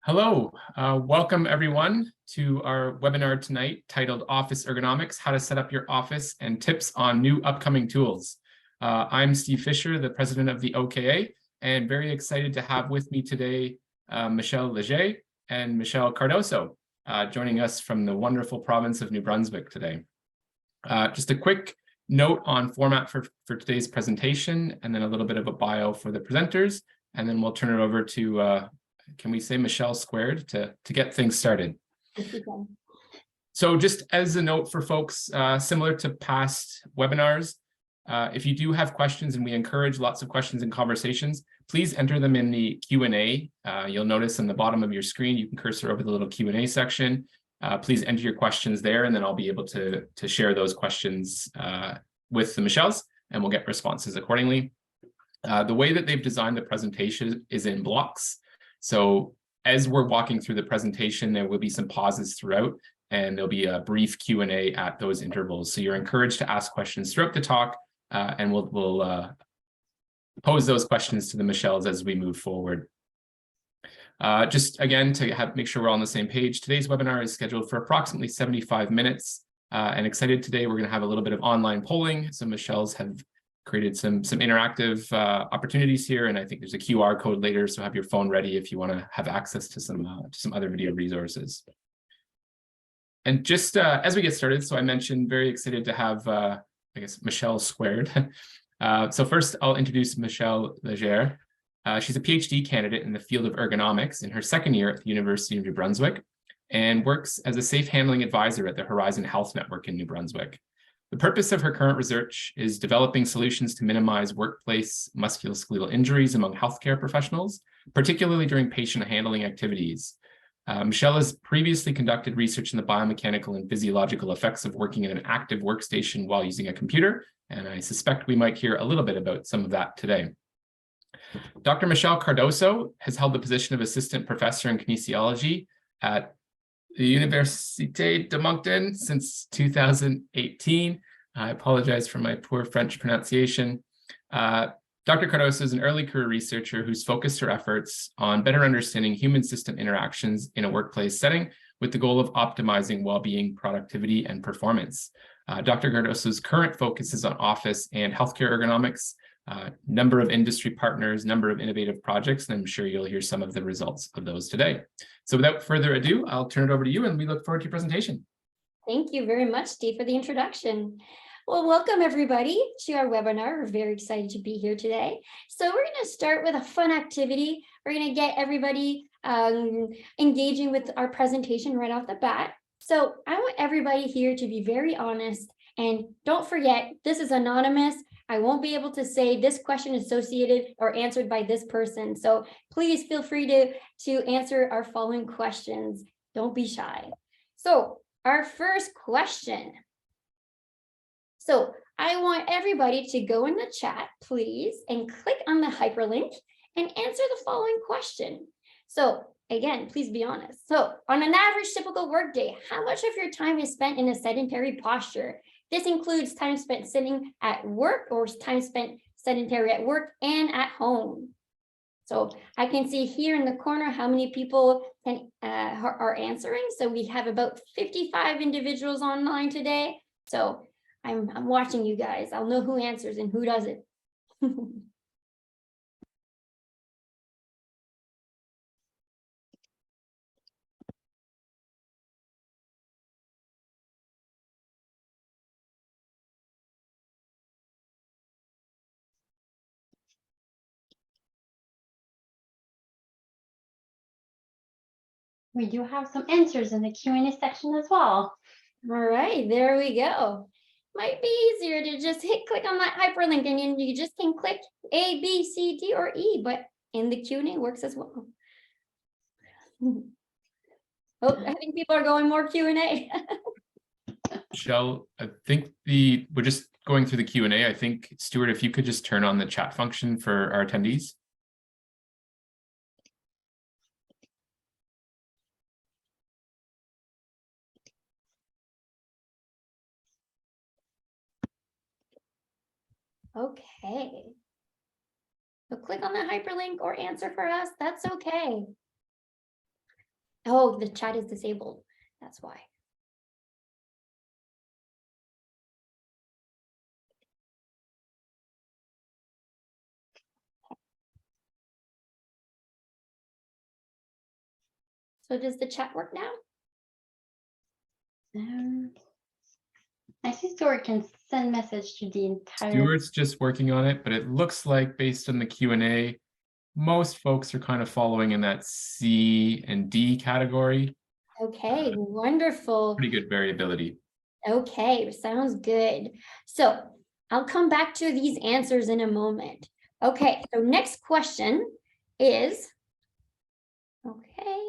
Hello, welcome everyone to our webinar tonight titled Office Ergonomics, How to Set Up Your Office and Tips on New Upcoming Tools. I'm Steve Fisher, the president of the OKA, and very excited to have with me today Michelle Leger and Michelle Cardoso, joining us from the wonderful province of New Brunswick today. Just a quick note on format for today's presentation, and then a little bit of a bio for the presenters, and then we'll turn it over to can we say Michelle squared to get things started? So just as a note for folks, similar to past webinars, if you do have questions, and we encourage lots of questions and conversations, please enter them in the Q&A. You'll notice on the bottom of your screen, you can cursor over the little Q&A section. Please enter your questions there, and then I'll be able to share those questions with the Michelles, and we'll get responses accordingly. The way that they've designed the presentation is in blocks. So as we're walking through the presentation, there will be some pauses throughout, and there'll be a brief Q&A at those intervals. So you're encouraged to ask questions throughout the talk, and we'll pose those questions to the Michelles as we move forward. Just again, to make sure we're all on the same page, today's webinar is scheduled for approximately 75 minutes. And excited today, we're going to have a little bit of online polling. So Michelle's have created some interactive opportunities here, and I think there's a QR code later, so have your phone ready if you want to have access to some other video resources. And just as we get started, so I mentioned very excited to have, I guess, Michelle squared. So first, I'll introduce Michelle Leger. She's a PhD candidate in the field of ergonomics in her second year at the University of New Brunswick, and works as a safe handling advisor at the Horizon Health Network in New Brunswick. The purpose of her current research is developing solutions to minimize workplace musculoskeletal injuries among healthcare professionals, particularly during patient handling activities. Michelle has previously conducted research in the biomechanical and physiological effects of working in an active workstation while using a computer, and I suspect we might hear a little bid about some of that today. Dr. Michelle Cardoso has held the position of assistant professor in kinesiology at the Université de Moncton since 2018. I apologize for my poor French pronunciation. Dr. Cardoso is an early career researcher who's focused her efforts on better understanding human-system interactions in a workplace setting with the goal of optimizing well-being, productivity, and performance. Dr. Cardoso's current focus is on office and healthcare ergonomics, number of industry partners, number of innovative projects, and I'm sure you'll hear some of the results of those today. So without further ado, I'll turn it over to you, and we look forward to your presentation. Thank you very much, Steve, for the introduction. Well, welcome everybody to our webinar. We're very excited to be here today. So we're going to start with a fun activity. We're going to get everybody engaging with our presentation right off the bat. So I want everybody here to be very honest, and don't forget, this is anonymous. I won't be able to say this question is associated or answered by this person. So please feel free to answer our following questions. Don't be shy. So our first question. So I want everybody to go in the chat, please, and click on the hyperlink and answer the following question. So again, please be honest. So on an average typical workday, how much of your time is spent in a sedentary posture? This includes time spent sitting at work or time spent sedentary at work and at home. So I can see here in the corner how many people are answering. So we have about 55 individuals online today. So I'm watching you guys. I'll know who answers and who doesn't. We do have some answers in the Q&A section as well. All right, there we go. Might be easier to just click on that hyperlink, and you just can click A, B, C, D, or E, but in the Q&A works as well. Oh, I think people are going more Q&A. Michelle, I think we're just going through the Q&A. I think, Stuart, if you could just turn on the chat function for our attendees. Okay. So click on the hyperlink or answer for us. That's okay. Oh, the chat is disabled. That's why. So does the chat work now? I see Stuart can send message to the entire. Stuart's just working on it, but it looks like based on the Q&A, most folks are kind of following in that C and D category. Okay, wonderful. Pretty good variability. Okay, sounds good. So I'll come back to these answers in a moment. Okay, so next question is, okay.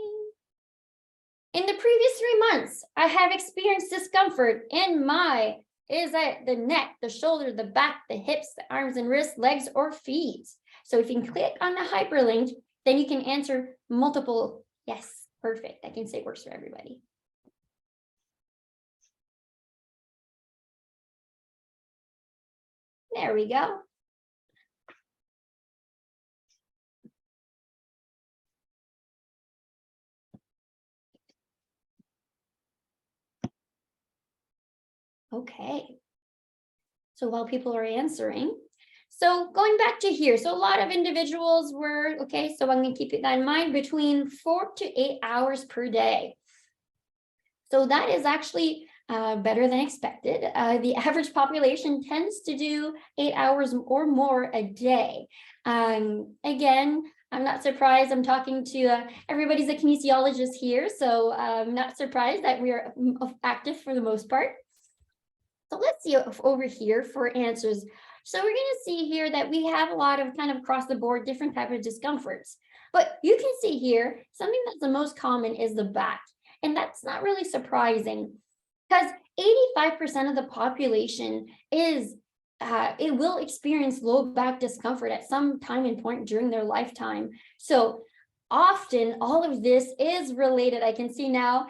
In the previous 3 months, I have experienced discomfort in my, is that the neck, the shoulder, the back, the hips, the arms and wrists, legs, or feet? So if you can click on the hyperlink, then you can answer multiple. Yes, perfect. I can say it works for everybody. There we go. Okay. So while people are answering, so going back to here, so a lot of individuals were, okay, so I'm going to keep that in mind, between 4 to 8 hours per day. So that is actually better than expected. The average population tends to do 8 hours or more a day. Again, I'm not surprised. I'm talking to everybody's a kinesiologist here, so I'm not surprised that we are active for the most part. So let's see over here for answers. So we're going to see here that we have a lot of kind of across the board different type of discomforts. But you can see here, something that's the most common is the back. And that's not really surprising because 85% of the population is, it will experience low back discomfort at some time and point during their lifetime. So often all of this is related. I can see now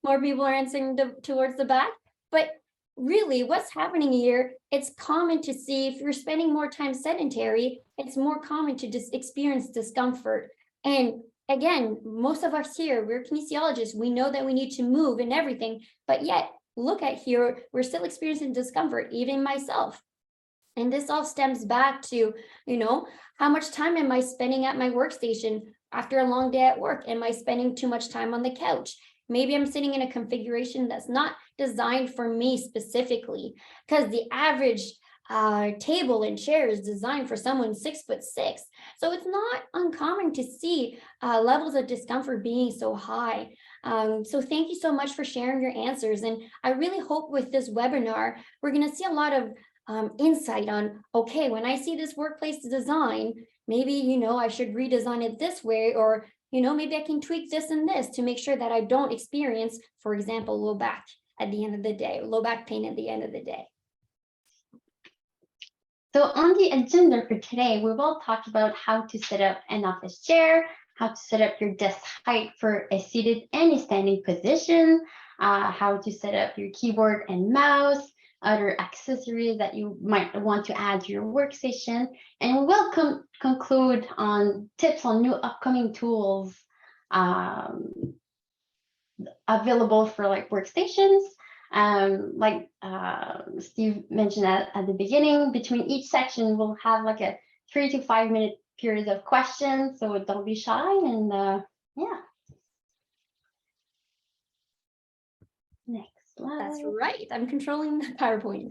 more people are answering towards the back, but really what's happening here, it's common to see if you're spending more time sedentary, it's more common to just experience discomfort. And again, most of us here, we're kinesiologists, we know that we need to move and everything, but yet look at here, we're still experiencing discomfort, even myself. And this all stems back to, you know, how much time am I spending at my workstation after a long day at work? Am I spending too much time on the couch? Maybe I'm sitting in a configuration that's not designed for me specifically, because the average table and chair is designed for someone 6'6". So it's not uncommon to see levels of discomfort being so high. So thank you so much for sharing your answers. And I really hope with this webinar, we're going to see a lot of insight on, okay, when I see this workplace design, maybe, you know, I should redesign it this way, or, you know, maybe I can tweak this and this to make sure that I don't experience, for example, low back at the end of the day, low back pain at the end of the day. So on the agenda for today, we will talk about how to set up an office chair, how to set up your desk height for a seated and a standing position, how to set up your keyboard and mouse, other accessories that you might want to add to your workstation, and we will conclude on tips on new upcoming tools available for like workstations. Like Steve mentioned at the beginning, between each section, we'll have like a 3 to 5 minute period of questions. So don't be shy, and yeah. Next slide. That's right. I'm controlling the PowerPoint.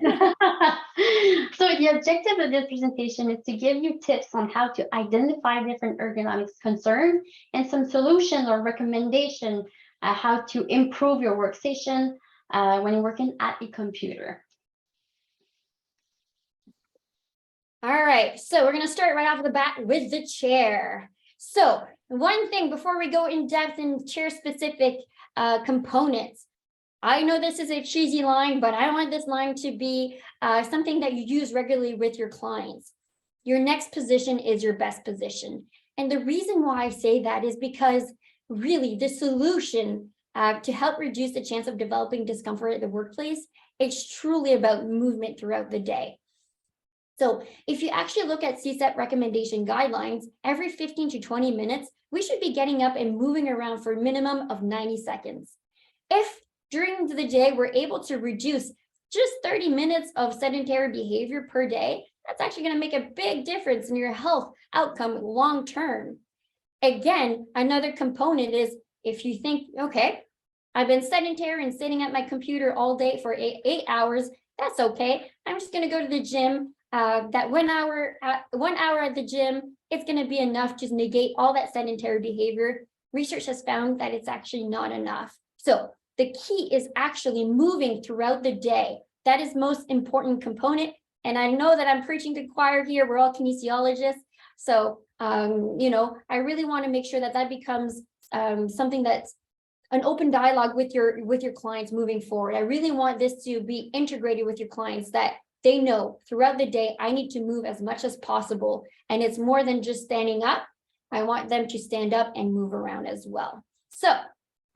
So the objective of this presentation is to give you tips on how to identify different ergonomics concerns and some solutions or recommendations how to improve your workstation when you're working at a computer. All right, so we're going to start right off the bat with the chair. So one thing before we go in depth in chair specific components, I know this is a cheesy line, but I want this line to be something that you use regularly with your clients. Your next position is your best position. And the reason why I say that is because really the solution to help reduce the chance of developing discomfort at the workplace, it's truly about movement throughout the day. So if you actually look at CSET recommendation guidelines, every 15 to 20 minutes, we should be getting up and moving around for a minimum of 90 seconds. If during the day we're able to reduce just 30 minutes of sedentary behavior per day, that's actually going to make a big difference in your health outcome long term. Again, another component is if you think, okay, I've been sedentary and sitting at my computer all day for eight hours, that's okay. I'm just going to go to the gym. That 1 hour at the gym, it's going to be enough to negate all that sedentary behavior. Research has found that it's actually not enough. So the key is actually moving throughout the day. That is most important component. And I know that I'm preaching to the choir here. We're all kinesiologists. So, I really want to make sure that that becomes something that's an open dialogue with your clients moving forward. I really want this to be integrated with your clients, that they know throughout the day, I need to move as much as possible. And it's more than just standing up. I want them to stand up and move around as well. So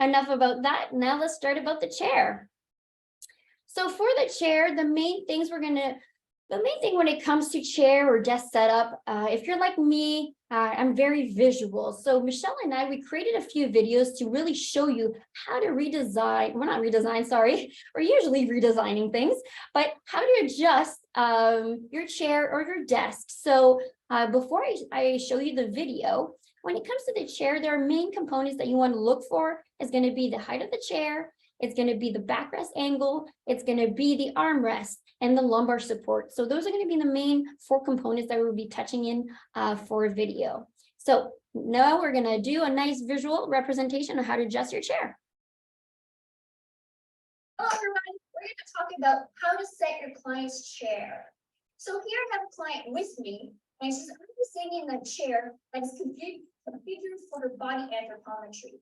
enough about that. Now let's start about the chair. So for the chair, the main thing when it comes to chair or desk setup, if you're like me, I'm very visual. So Michelle and I, we created a few videos to really show you how to redesign, well, not redesign, sorry, we're usually redesigning things, but how to adjust your chair or your desk. So before I show you the video, when it comes to the chair, there are main components that you want to look for. Is going to be the height of the chair, it's going to be the backrest angle, it's going to be the armrest, and the lumbar support. So those are going to be the main 4 components that we'll be touching in for a video. So now we're going to do a nice visual representation of how to adjust your chair. Hello everyone, we're going to talk about how to set your client's chair. So here I have a client with me, and she's sitting in a chair that is configured for her body anthropometry.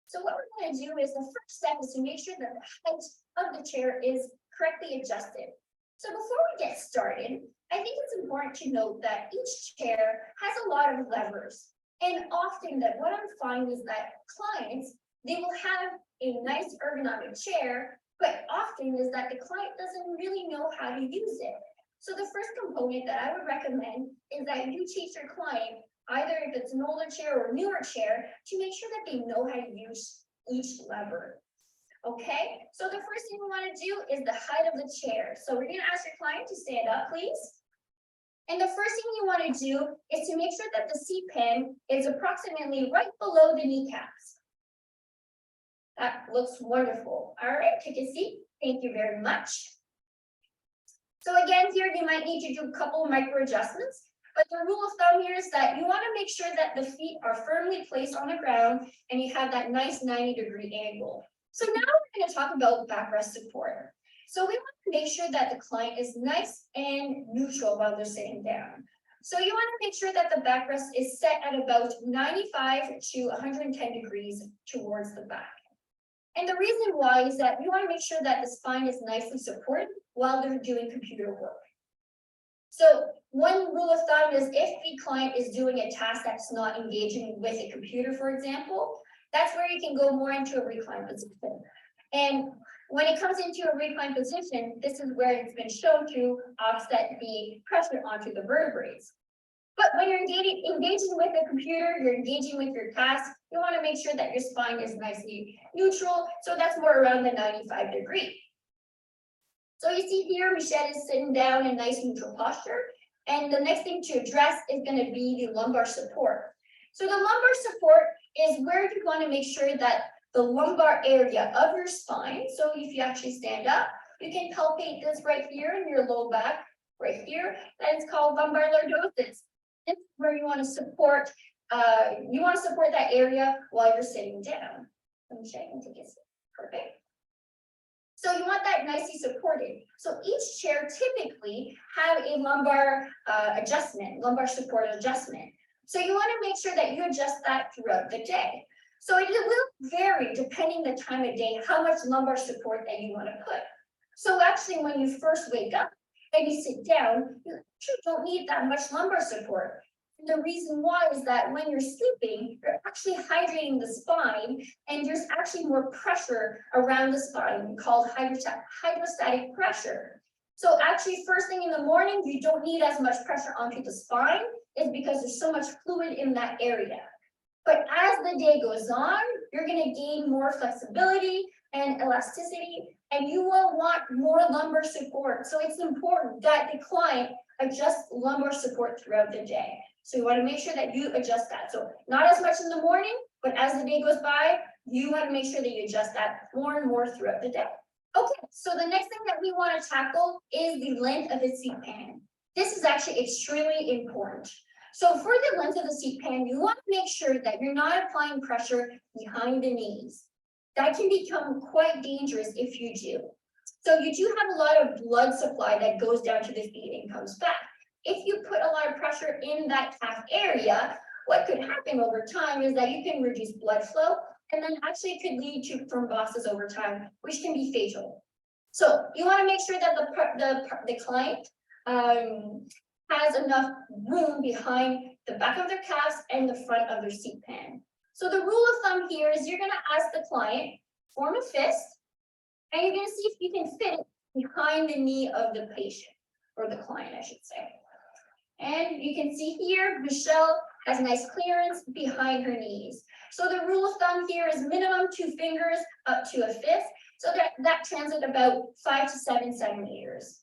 So what we're going to do is the first step is to make sure that the height of the chair is correctly adjusted. So before we get started, I think it's important to note that each chair has a lot of levers. And often that what I'm finding is that clients, they will have a nice ergonomic chair, but often is that the client doesn't really know how to use it. So the first component that I would recommend is that you teach your client, either if it's an older chair or a newer chair, to make sure that they know how to use each lever. Okay, so the first thing we want to do is the height of the chair. So we're going to ask your client to stand up, please. And the first thing you want to do is to make sure that the seat pin is approximately right below the kneecaps. That looks wonderful. All right, take a seat. Thank you very much. So again, here you might need to do a couple of micro adjustments. But the rule of thumb here is that you want to make sure that the feet are firmly placed on the ground and you have that nice 90-degree angle. So now we're going to talk about backrest support. So we want to make sure that the client is nice and neutral while they're sitting down. So you want to make sure that the backrest is set at about 95 to 110 degrees towards the back. And the reason why is that we want to make sure that the spine is nicely supported while they're doing computer work. So one rule of thumb is if the client is doing a task that's not engaging with a computer, for example, that's where you can go more into a recline position. And when it comes into a recline position, this is where it's been shown to offset the pressure onto the vertebrae. But when you're engaging with a computer, you're engaging with your task, you want to make sure that your spine is nicely neutral. So that's more around the 95 degree. So you see here, Michelle is sitting down in nice neutral posture. And the next thing to address is going to be the lumbar support. So the lumbar support is where you want to make sure that the lumbar area of your spine, so if you actually stand up, you can palpate this right here in your low back, right here. That is called lumbar lordosis. This is where you want to support, that area while you're sitting down. Let me check and take a seat. Perfect. So you want that nicely supported. So each chair typically have a lumbar lumbar support adjustment. So you want to make sure that you adjust that throughout the day. So it will vary depending the time of day, how much lumbar support that you want to put. So actually when you first wake up and you sit down, you actually don't need that much lumbar support. And the reason why is that when you're sleeping, you're actually hydrating the spine and there's actually more pressure around the spine called hydrostatic pressure. So actually, first thing in the morning, you don't need as much pressure onto the spine, is because there's so much fluid in that area. But as the day goes on, you're going to gain more flexibility and elasticity, and you will want more lumbar support. So it's important that the client adjusts lumbar support throughout the day. So you want to make sure that you adjust that. So not as much in the morning, but as the day goes by, you want to make sure that you adjust that more and more throughout the day. Okay, so the next thing that we want to tackle is the length of the seat pan. This is actually extremely important. So for the length of the seat pan, you want to make sure that you're not applying pressure behind the knees. That can become quite dangerous if you do. So you do have a lot of blood supply that goes down to the feet and comes back. If you put a lot of pressure in that calf area, what could happen over time is that you can reduce blood flow, and then actually it could lead to thrombosis over time, which can be fatal. So you want to make sure that the client has enough room behind the back of their calves and the front of their seat pan. So the rule of thumb here is you're going to ask the client, form a fist, and you're going to see if you can fit it behind the knee of the patient, or the client, I should say. And you can see here, Michelle has nice clearance behind her knees. So the rule of thumb here is minimum 2 fingers up to a fist. So that translates about 5 to 7 centimeters.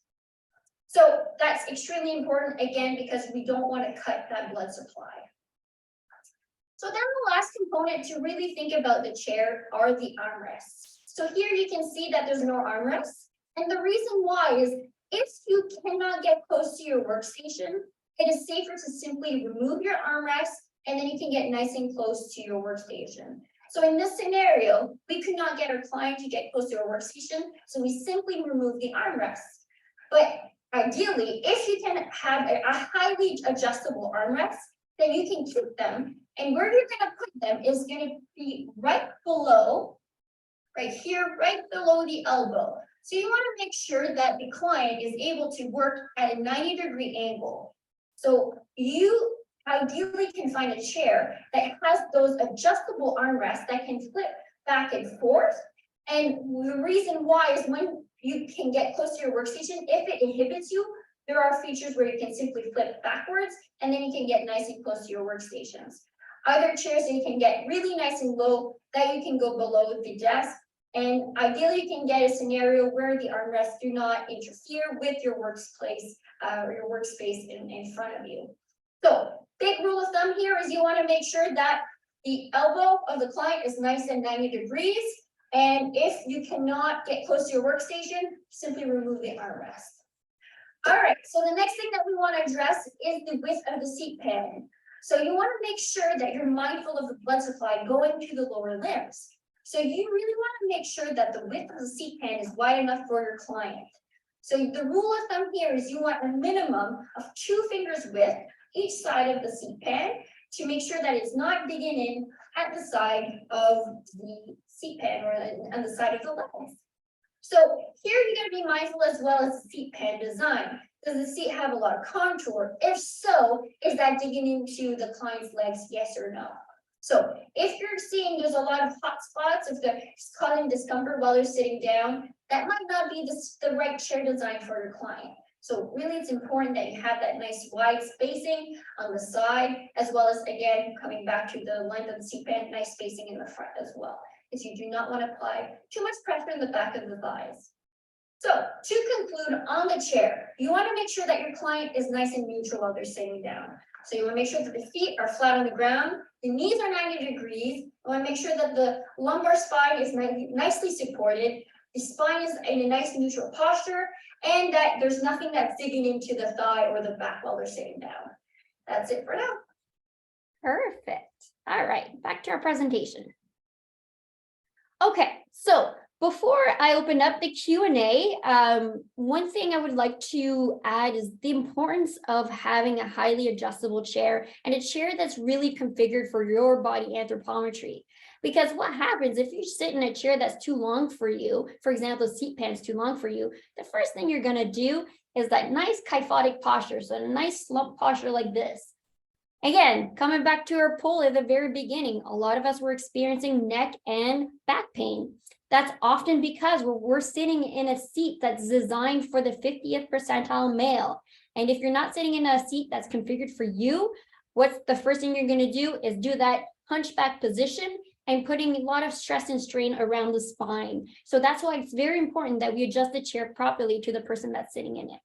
So that's extremely important, again, because we don't want to cut that blood supply. So then the last component to really think about the chair are the armrests. So here you can see that there's no armrests. And the reason why is if you cannot get close to your workstation, it is safer to simply remove your armrest, and then you can get nice and close to your workstation. So in this scenario, we could not get our client to get close to our workstation, so we simply remove the armrest. But ideally, if you can have a highly adjustable armrest, then you can keep them. And where you're going to put them is going to be right below, right here, right below the elbow. So you want to make sure that the client is able to work at a 90-degree angle. So you ideally can find a chair that has those adjustable armrests that can flip back and forth. And the reason why is when you can get close to your workstation, if it inhibits you, there are features where you can simply flip backwards, and then you can get nice and close to your workstations. Other chairs that you can get really nice and low, that you can go below the desk. And ideally, you can get a scenario where the armrests do not interfere with your workplace or your workspace in front of you. So, big rule of thumb here is you want to make sure that the elbow of the client is nice and 90 degrees. And if you cannot get close to your workstation, simply remove the armrest. All right, so the next thing that we want to address is the width of the seat pan. So you want to make sure that you're mindful of the blood supply going to the lower limbs. So you really want to make sure that the width of the seat pan is wide enough for your client. So the rule of thumb here is you want a minimum of 2 fingers width each side of the seat pan to make sure that it's not digging in at the side of the seat pan or on the side of the legs. So here you got to be mindful as well as the seat pan design. Does the seat have a lot of contour? If so, is that digging into the client's legs, yes or no? So if you're seeing there's a lot of hot spots, if they're causing discomfort while they're sitting down, that might not be the right chair design for your client. So really it's important that you have that nice wide spacing on the side, as well as, again, coming back to the length of the seat pan, nice spacing in the front as well, because you do not want to apply too much pressure in the back of the thighs. So to conclude on the chair, you want to make sure that your client is nice and neutral while they're sitting down. So you want to make sure that the feet are flat on the ground, the knees are 90 degrees. You want to make sure that the lumbar spine is nicely supported, the spine is in a nice neutral posture, and that there's nothing that's digging into the thigh or the back while they're sitting down. That's it for now. Perfect. All right, back to our presentation. Okay, so before I open up the Q&A, one thing I would like to add is the importance of having a highly adjustable chair and a chair that's really configured for your body anthropometry. Because what happens if you sit in a chair that's too long for you, for example, seat pan is too long for you, the first thing you're going to do is that nice kyphotic posture, so a nice slump posture like this. Again, coming back to our poll at the very beginning, a lot of us were experiencing neck and back pain. That's often because we're sitting in a seat that's designed for the 50th percentile male. And if you're not sitting in a seat that's configured for you, what's the first thing you're going to do is do that hunchback position and putting a lot of stress and strain around the spine. So that's why it's very important that we adjust the chair properly to the person that's sitting in it.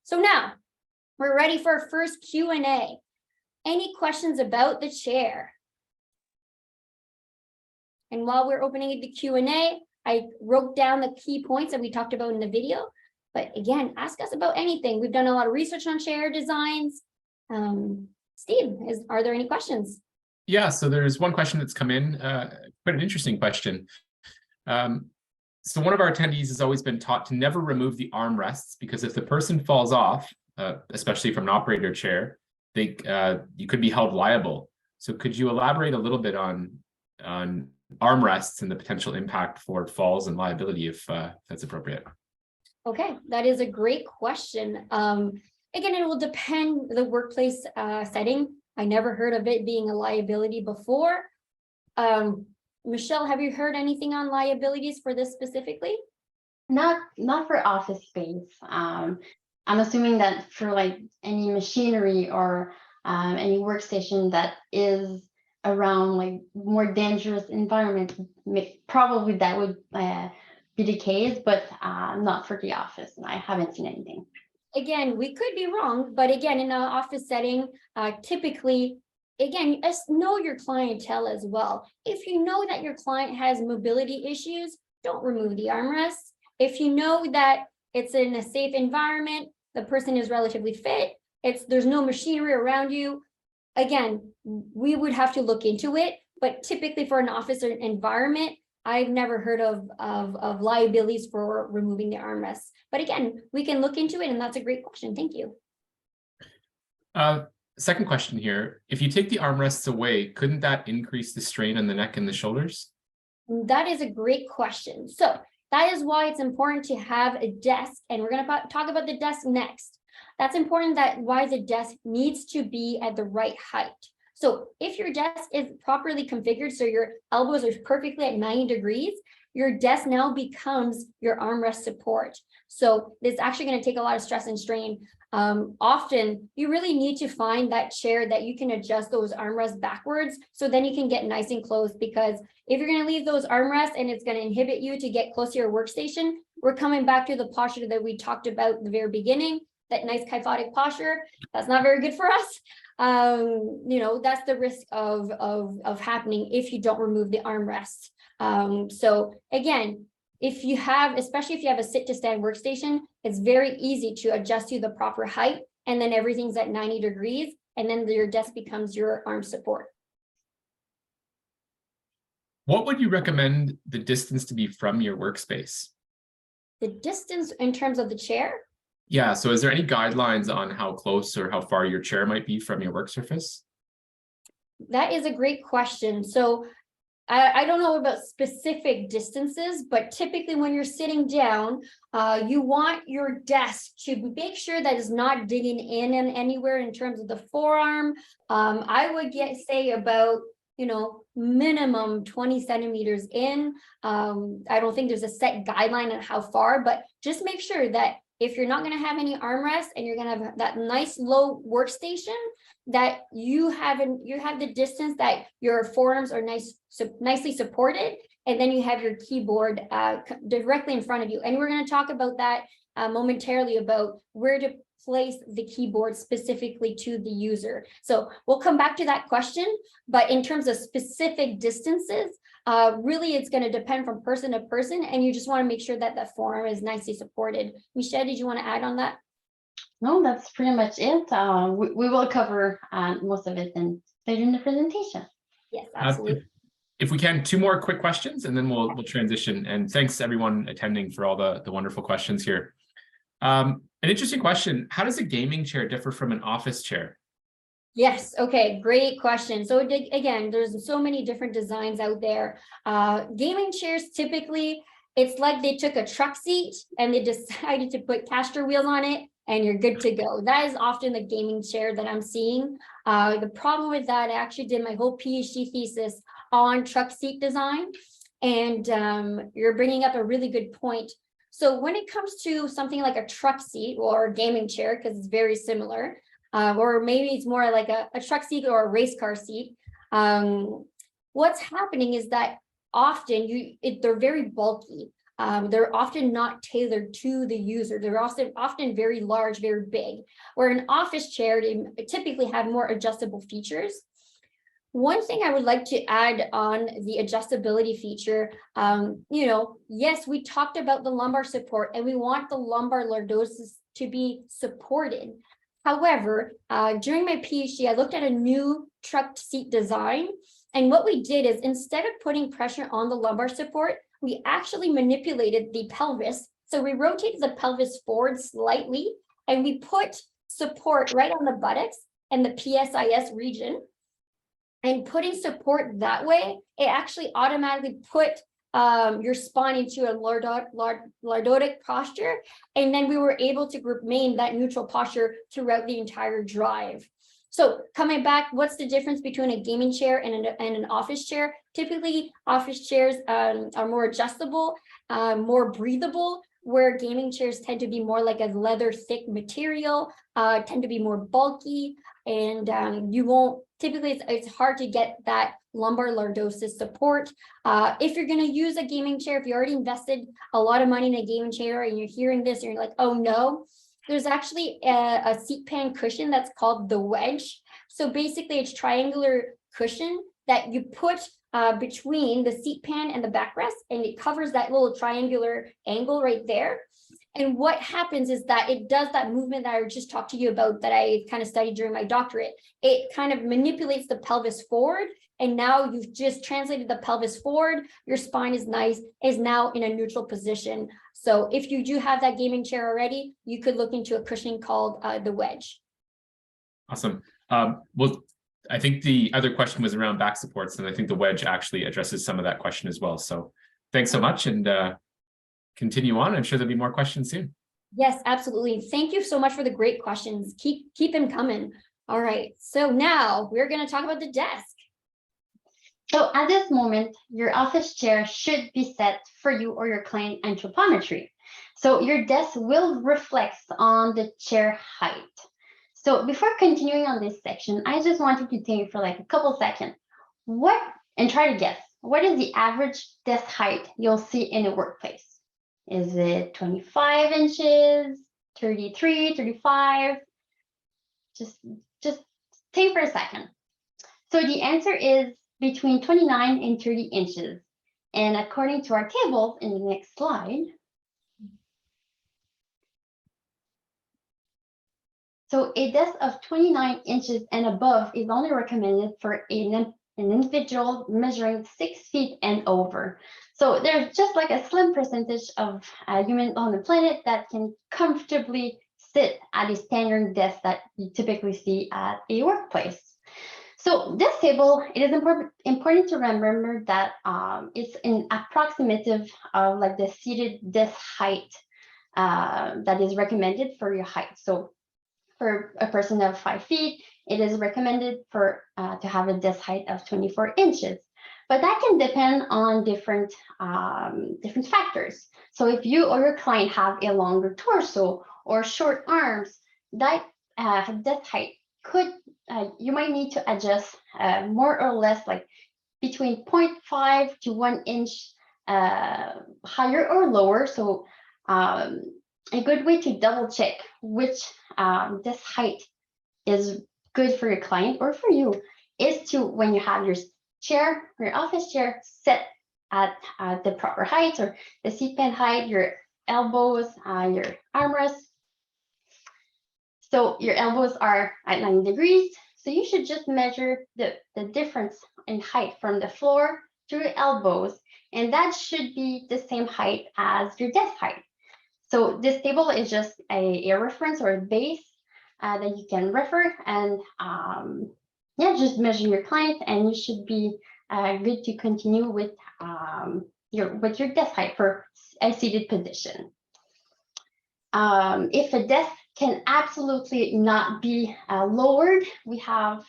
So now we're ready for our first Q&A. Any questions about the chair? And while we're opening the Q&A, I wrote down the key points that we talked about in the video. But again, ask us about anything. We've done a lot of research on chair designs. Steve, are there any questions? Yeah, so there's one question that's come in, quite an interesting question. So one of our attendees has always been taught to never remove the armrests, because if the person falls off, especially from an operator chair, you could be held liable. So could you elaborate a little bit on armrests and the potential impact for falls and liability if that's appropriate? Okay, that is a great question. Again, it will depend the workplace setting. I never heard of it being a liability before. Michelle, have you heard anything on liabilities for this specifically? Not for office space. I'm assuming that for like any machinery or any workstation that is around like more dangerous environment, probably that would be the case, but not for the office. I haven't seen anything. Again, we could be wrong, but again, in an office setting, typically, again, know your clientele as well. If you know that your client has mobility issues, don't remove the armrests. If you know that it's in a safe environment, the person is relatively fit, there's no machinery around you, again, we would have to look into it. But typically for an office or environment, I've never heard of liabilities for removing the armrests. But again, we can look into it, and that's a great question. Thank you. Second question here. If you take the armrests away, couldn't that increase the strain on the neck and the shoulders? That is a great question. So that is why it's important to have a desk, and we're going to talk about the desk next. That's important, that why the desk needs to be at the right height. So if your desk is properly configured, so your elbows are perfectly at 90 degrees, your desk now becomes your armrest support. So it's actually going to take a lot of stress and strain. Often you really need to find that chair that you can adjust those armrests backwards, so then you can get nice and close, because if you're going to leave those armrests and it's going to inhibit you to get close to your workstation, we're coming back to the posture that we talked about at the very beginning, that nice kyphotic posture. That's not very good for us. That's the risk of happening if you don't remove the armrests. So again, especially if you have a sit to stand workstation, it's very easy to adjust to the proper height, and then everything's at 90 degrees, and then your desk becomes your arm support. What would you recommend the distance to be from your workspace? The distance in terms of the chair? Yeah, so is there any guidelines on how close or how far your chair might be from your work surface? That is a great question. So I don't know about specific distances, but typically when you're sitting down, you want your desk to make sure that it's not digging in and anywhere in terms of the forearm. I would say about, minimum 20 centimeters in. I don't think there's a set guideline on how far, but just make sure that if you're not going to have any armrests and you're going to have that nice low workstation, that you have the distance that your forearms are nicely supported, and then you have your keyboard directly in front of you. And we're going to talk about that momentarily, about where to place the keyboard specifically to the user. So we'll come back to that question, but in terms of specific distances, really it's going to depend from person to person, and you just want to make sure that the forearm is nicely supported. Michelle, did you want to add on that? No, that's pretty much it. We will cover most of it later in the presentation. Yes, absolutely. If we can, 2 more quick questions, and then we'll transition. And thanks everyone attending for all the wonderful questions here. An interesting question: how does a gaming chair differ from an office chair? Yes. Okay. Great question. So again, there's so many different designs out there. Gaming chairs, typically, it's like they took a truck seat and they decided to put caster wheels on it, and you're good to go. That is often the gaming chair that I'm seeing. The problem with that, I actually did my whole PhD thesis on truck seat design. And you're bringing up a really good point. So when it comes to something like a truck seat or a gaming chair, because it's very similar, or maybe it's more like a truck seat or a race car seat, what's happening is that often they're very bulky. They're often not tailored to the user. They're often very large, very big. Where an office chair, they typically have more adjustable features. One thing I would like to add on the adjustability feature, yes, we talked about the lumbar support and we want the lumbar lordosis to be supported. However, during my PhD, I looked at a new truck seat design. And what we did is instead of putting pressure on the lumbar support, we actually manipulated the pelvis. So we rotated the pelvis forward slightly and we put support right on the buttocks and the PSIS region. And putting support that way, it actually automatically put your spine into a lordotic posture. And then we were able to remain that neutral posture throughout the entire drive. So coming back, what's the difference between a gaming chair and an office chair? Typically, office chairs are more adjustable, more breathable, where gaming chairs tend to be more like a leather thick material, tend to be more bulky, and you won't, typically it's hard to get that lumbar lordosis support. If you're gonna use a gaming chair, if you already invested a lot of money in a gaming chair and you're hearing this and you're like, oh no, there's actually a seat pan cushion that's called the wedge. So basically it's triangular cushion that you put between the seat pan and the backrest, and it covers that little triangular angle right there. And what happens is that it does that movement that I just talked to you about that I kind of studied during my doctorate. It kind of manipulates the pelvis forward. And now you've just translated the pelvis forward. Your spine is now in a neutral position. So if you do have that gaming chair already, you could look into a cushioning called the wedge. Awesome. Well, I think the other question was around back supports, and I think the wedge actually addresses some of that question as well. So thanks so much, and continue on. I'm sure there'll be more questions soon. Yes, absolutely. Thank you so much for the great questions. Keep them coming. All right. So now we're going to talk about the desk. So at this moment, your office chair should be set for you or your client anthropometry. So your desk will reflect on the chair height. So before continuing on this section, I just wanted to think for like a couple seconds, and try to guess, what is the average desk height you'll see in a workplace? Is it 25 inches, 33, 35? Just think for a second. So the answer is between 29 and 30 inches. And according to our tables in the next slide, so a desk of 29 inches and above is only recommended for an individual measuring 6 feet and over. So there's just like a slim percentage of humans on the planet that can comfortably sit at a standard desk that you typically see at a workplace. So this table, it is important to remember that it's an approximative of like the seated desk height that is recommended for your height. So for a person of 5 feet, it is recommended for to have a desk height of 24 inches. But that can depend on different factors. So if you or your client have a longer torso or short arms, that desk height could, you might need to adjust more or less like between 0.5 to 1 inch higher or lower. So a good way to double check which desk height is good for your client or for you is to, when you have your chair, your office chair set at the proper height or the seat pan height, your elbows, your armrests. So your elbows are at 90 degrees. So you should just measure the difference in height from the floor to your elbows. And that should be the same height as your desk height. So this table is just a reference or a base that you can refer and just measure your client, and you should be good to continue with your desk height for a seated position. If a desk can absolutely not be lowered, we have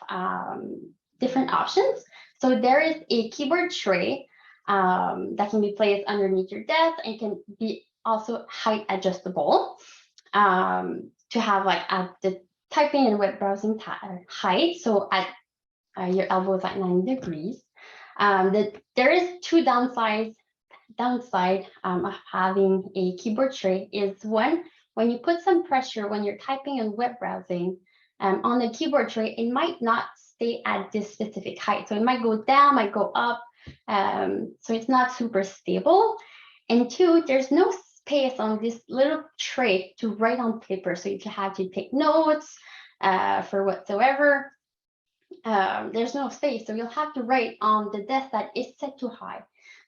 different options. So there is a keyboard tray that can be placed underneath your desk and can be also height adjustable to have like at the typing and web browsing height. So at your elbow is at 90 degrees. There is two downside of having a keyboard tray is one, when you put some pressure when you're typing and web browsing on the keyboard tray, it might not stay at this specific height. So it might go down, might go up. So it's not super stable. And two, there's no space on this little tray to write on paper. So if you have to take notes for whatsoever, there's no space. So you'll have to write on the desk that is set too high.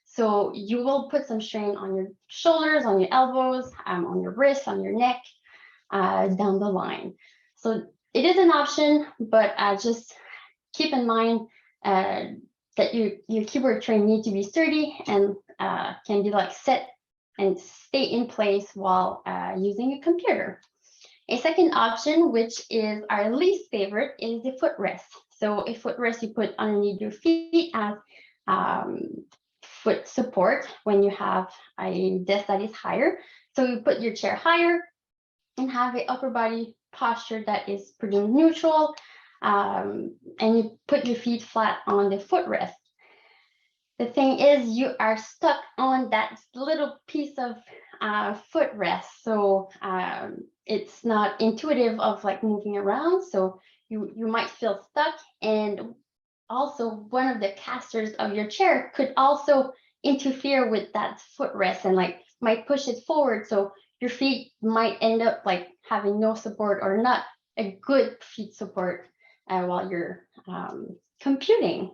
So you will put some strain on your shoulders, on your elbows, on your wrists, on your neck, down the line. So it is an option, but just keep in mind that your keyboard tray needs to be sturdy and can be like set and stay in place while using a computer. A second option, which is our least favorite, is the footrest. So a footrest you put underneath your feet as foot support when you have a desk that is higher. So you put your chair higher and have an upper body posture that is pretty neutral, and you put your feet flat on the footrest. The thing is, you are stuck on that little piece of footrest, so it's not intuitive of like moving around. So you might feel stuck, and also one of the casters of your chair could also interfere with that footrest and like might push it forward. So your feet might end up like having no support or not a good feet support while you're computing.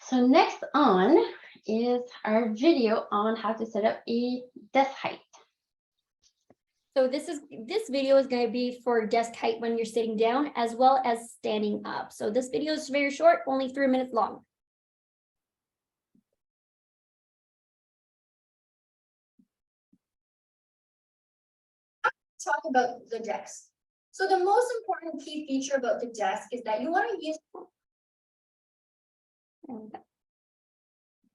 So next on is our video on how to set up a desk height. So this video is going to be for desk height when you're sitting down as well as standing up. So this video is very short, only 3 minutes long. Talk about the desk. So the most important key feature about the desk is that you want to use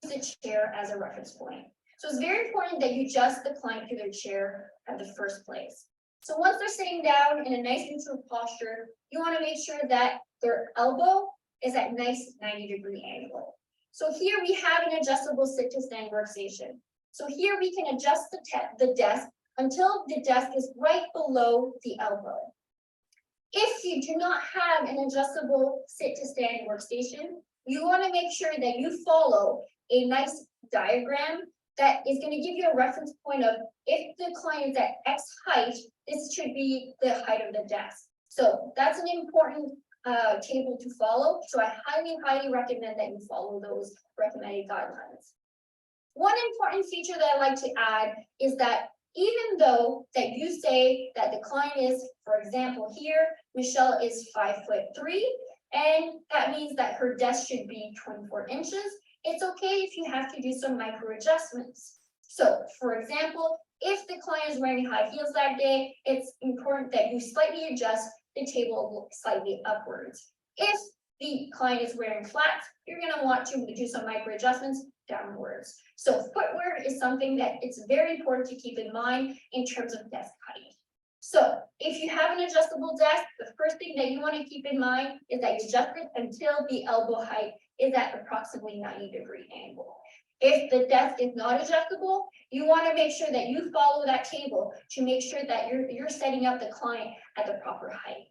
the chair as a reference point. So it's very important that you adjust the client to their chair at the first place. So once they're sitting down in a nice neutral posture, you want to make sure that their elbow is at nice 90-degree angle. So here we have an adjustable sit to stand workstation. So here we can adjust the desk until the desk is right below the elbow. If you do not have an adjustable sit to stand workstation, you want to make sure that you follow a nice diagram that is going to give you a reference point of if the client is at X height, this should be the height of the desk. So that's an important table to follow. So I highly recommend that you follow those recommended guidelines. One important feature that I like to add is that even though that you say that the client is, for example, here, Michelle is 5'3", and that means that her desk should be 24 inches. It's okay if you have to do some micro adjustments. So, for example, if the client is wearing high heels that day, it's important that you slightly adjust the table slightly upwards. If the client is wearing flats, you're going to want to do some micro adjustments downwards. So footwear is something that it's very important to keep in mind in terms of desk height. So if you have an adjustable desk, the first thing that you want to keep in mind is that you adjust it until the elbow height is at approximately 90-degree angle. If the desk is not adjustable, you want to make sure that you follow that table to make sure that you're setting up the client at the proper height.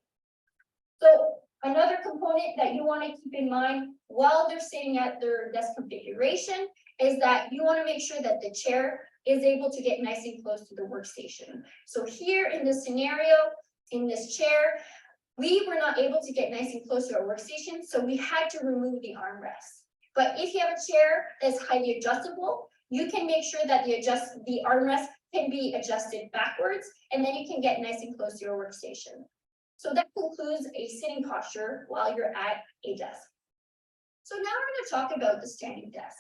So another component that you want to keep in mind while they're sitting at their desk configuration is that you want to make sure that the chair is able to get nice and close to the workstation. So here in this scenario, in this chair, we were not able to get nice and close to our workstation, so we had to remove the armrest. But if you have a chair that's highly adjustable, you can make sure that the armrest can be adjusted backwards, and then you can get nice and close to your workstation. So that concludes a sitting posture while you're at a desk. So now we're going to talk about the standing desk.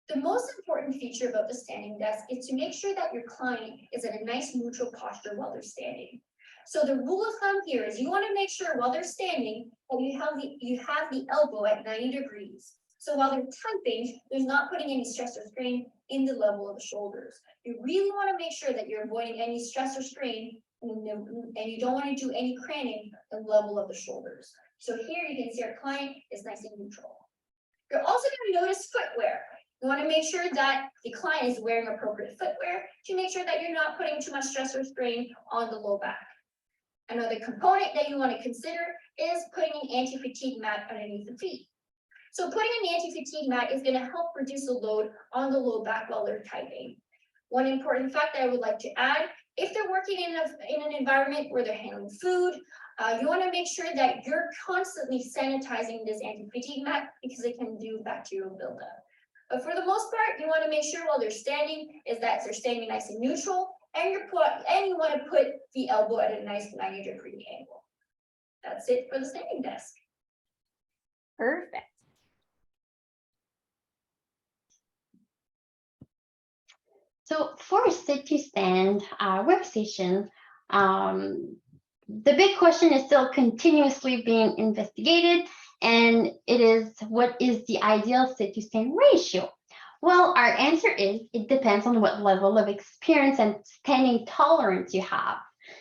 The most important feature about the standing desk is to make sure that your client is at a nice neutral posture while they're standing. So the rule of thumb here is you want to make sure while they're standing that you have the elbow at 90 degrees. So while they're typing, there's not putting any stress or strain in the level of the shoulders. You really want to make sure that you're avoiding any stress or strain, and you don't want to do any craning at the level of the shoulders. So here you can see our client is nice and neutral. You're also going to notice footwear. You want to make sure that the client is wearing appropriate footwear to make sure that you're not putting too much stress or strain on the low back. Another component that you want to consider is putting an anti-fatigue mat underneath the feet. So putting an anti-fatigue mat is going to help reduce the load on the low back while they're typing. One important fact that I would like to add, if they're working in an environment where they're handling food, you want to make sure that you're constantly sanitizing this anti-fatigue mat because it can do bacterial buildup. But for the most part, you want to make sure while they're standing is that they're standing nice and neutral, and you want to put the elbow at a nice 90-degree angle. That's it for the standing desk. Perfect. So for sit to stand workstation, the big question is still continuously being investigated, and it is, what is the ideal sit to stand ratio? Well, our answer is it depends on what level of experience and standing tolerance you have.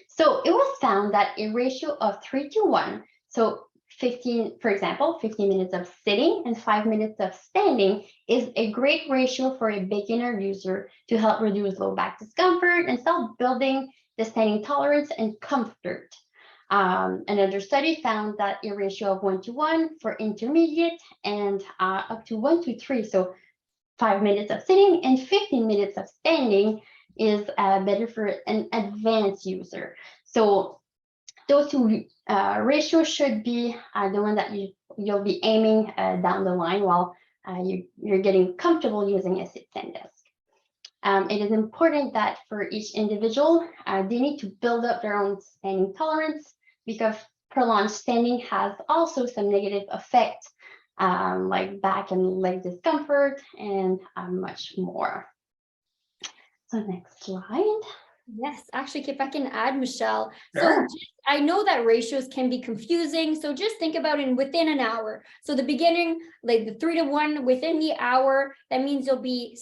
So it was found that a ratio of 3:1, so 15, for example, 15 minutes of sitting and 5 minutes of standing is a great ratio for a beginner user to help reduce low back discomfort and start building the standing tolerance and comfort. Another study found that a ratio of 1:1 for intermediate and up to 1:3, so 5 minutes of sitting and 15 minutes of standing is better for an advanced user. So those two ratios should be the one that you'll be aiming down the line while you're getting comfortable using a sit-stand desk. It is important that for each individual, they need to build up their own standing tolerance, because prolonged standing has also some negative effects like back and leg discomfort and much more. So next slide. Yes, actually, if I can add, Michelle. Sure. So I know that ratios can be confusing. So just think about it within an hour. So the beginning, like the 3:1 within the hour, that means you'll be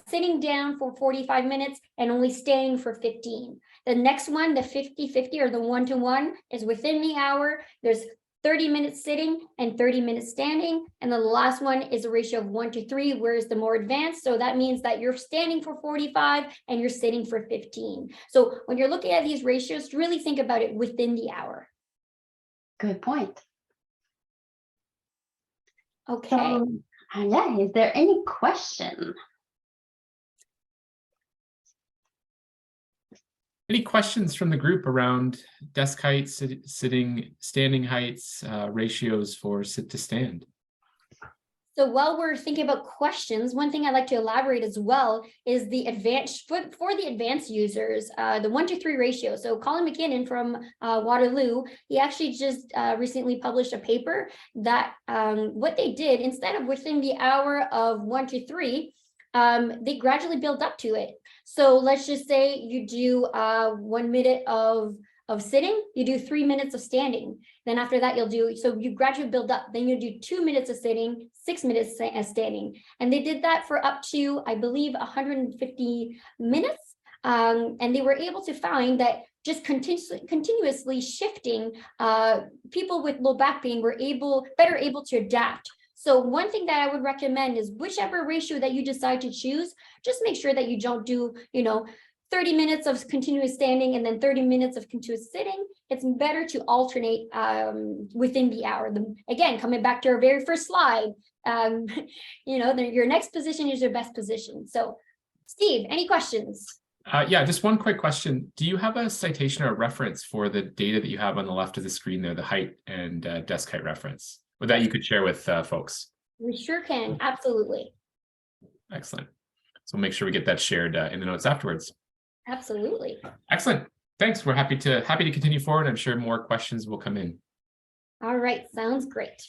sitting down for 45 minutes and only staying for 15. The next one, the 50-50 or the 1:1 is within the hour. There's 30 minutes sitting and 30 minutes standing. And the last one is a ratio of 1:3, whereas the more advanced. So that means that you're standing for 45 and you're sitting for 15. So when you're looking at these ratios, really think about it within the hour. Good point. Okay. So, yeah, is there any question? Any questions from the group around desk heights, sitting, standing heights, ratios for sit to stand? So while we're thinking about questions, one thing I'd like to elaborate as well is the advanced for the advanced users, the 1:3 ratio. So Colin McKinnon from Waterloo, he actually just recently published a paper that what they did, instead of within the hour of 1:3, they gradually build up to it. So let's just say you do 1 minute of sitting, you do 3 minutes of standing. Then after that, you'll do, so you gradually build up. Then you do 2 minutes of sitting, 6 minutes standing. And they did that for up to, I believe, 150 minutes. And they were able to find that just continuously shifting, people with low back pain were better able to adapt. So one thing that I would recommend is whichever ratio that you decide to choose, just make sure that you don't do, 30 minutes of continuous standing and then 30 minutes of continuous sitting. It's better to alternate within the hour. Again, coming back to our very first slide, your next position is your best position. So Steve, any questions? Yeah, just one quick question. Do you have a citation or reference for the data that you have on the left of the screen there, the height and desk height reference, or that you could share with folks? We sure can, absolutely. Excellent. So make sure we get that shared in the notes afterwards. Absolutely. Excellent. Thanks. We're happy to continue forward. I'm sure more questions will come in. All right, sounds great.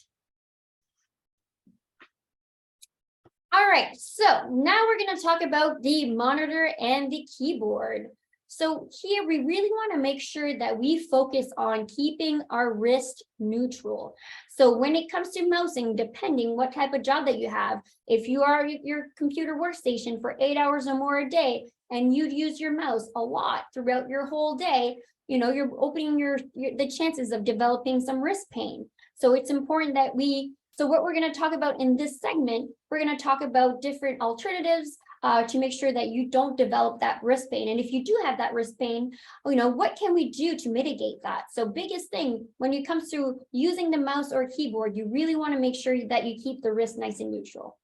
All right, so now we're going to talk about the monitor and the keyboard. So here we really want to make sure that we focus on keeping our wrist neutral. So when it comes to mousing, depending what type of job that you have, if you are at your computer workstation for 8 hours or more a day, and you'd use your mouse a lot throughout your whole day, you're opening the chances of developing some wrist pain. So it's important that so what we're going to talk about in this segment, we're going to talk about different alternatives to make sure that you don't develop that wrist pain. And if you do have that wrist pain, what can we do to mitigate that? So biggest thing when it comes to using the mouse or keyboard, you really want to make sure that you keep the wrist nice and neutral.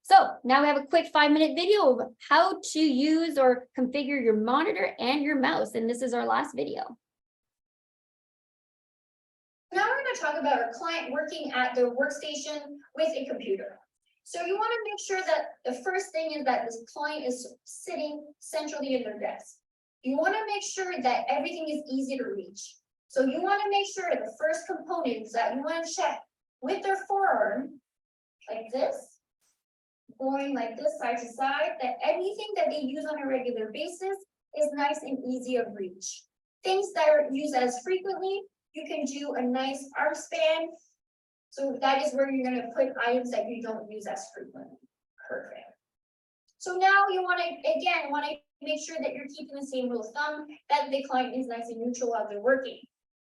So now we have a quick 5-minute video of how to use or configure your monitor and your mouse. And this is our last video. Now we're going to talk about our client working at their workstation with a computer. So you want to make sure that the first thing is that this client is sitting centrally in their desk. You want to make sure that everything is easy to reach. So you want to make sure the first component is that you want to check with their forearm, like this, going like this side to side, that anything that they use on a regular basis is nice and easy of reach. Things that are used as frequently, you can do a nice arm span. So that is where you're going to put items that you don't use as frequently. Perfect. So now you want to make sure that you're keeping the same rule of thumb, that the client is nice and neutral while they're working.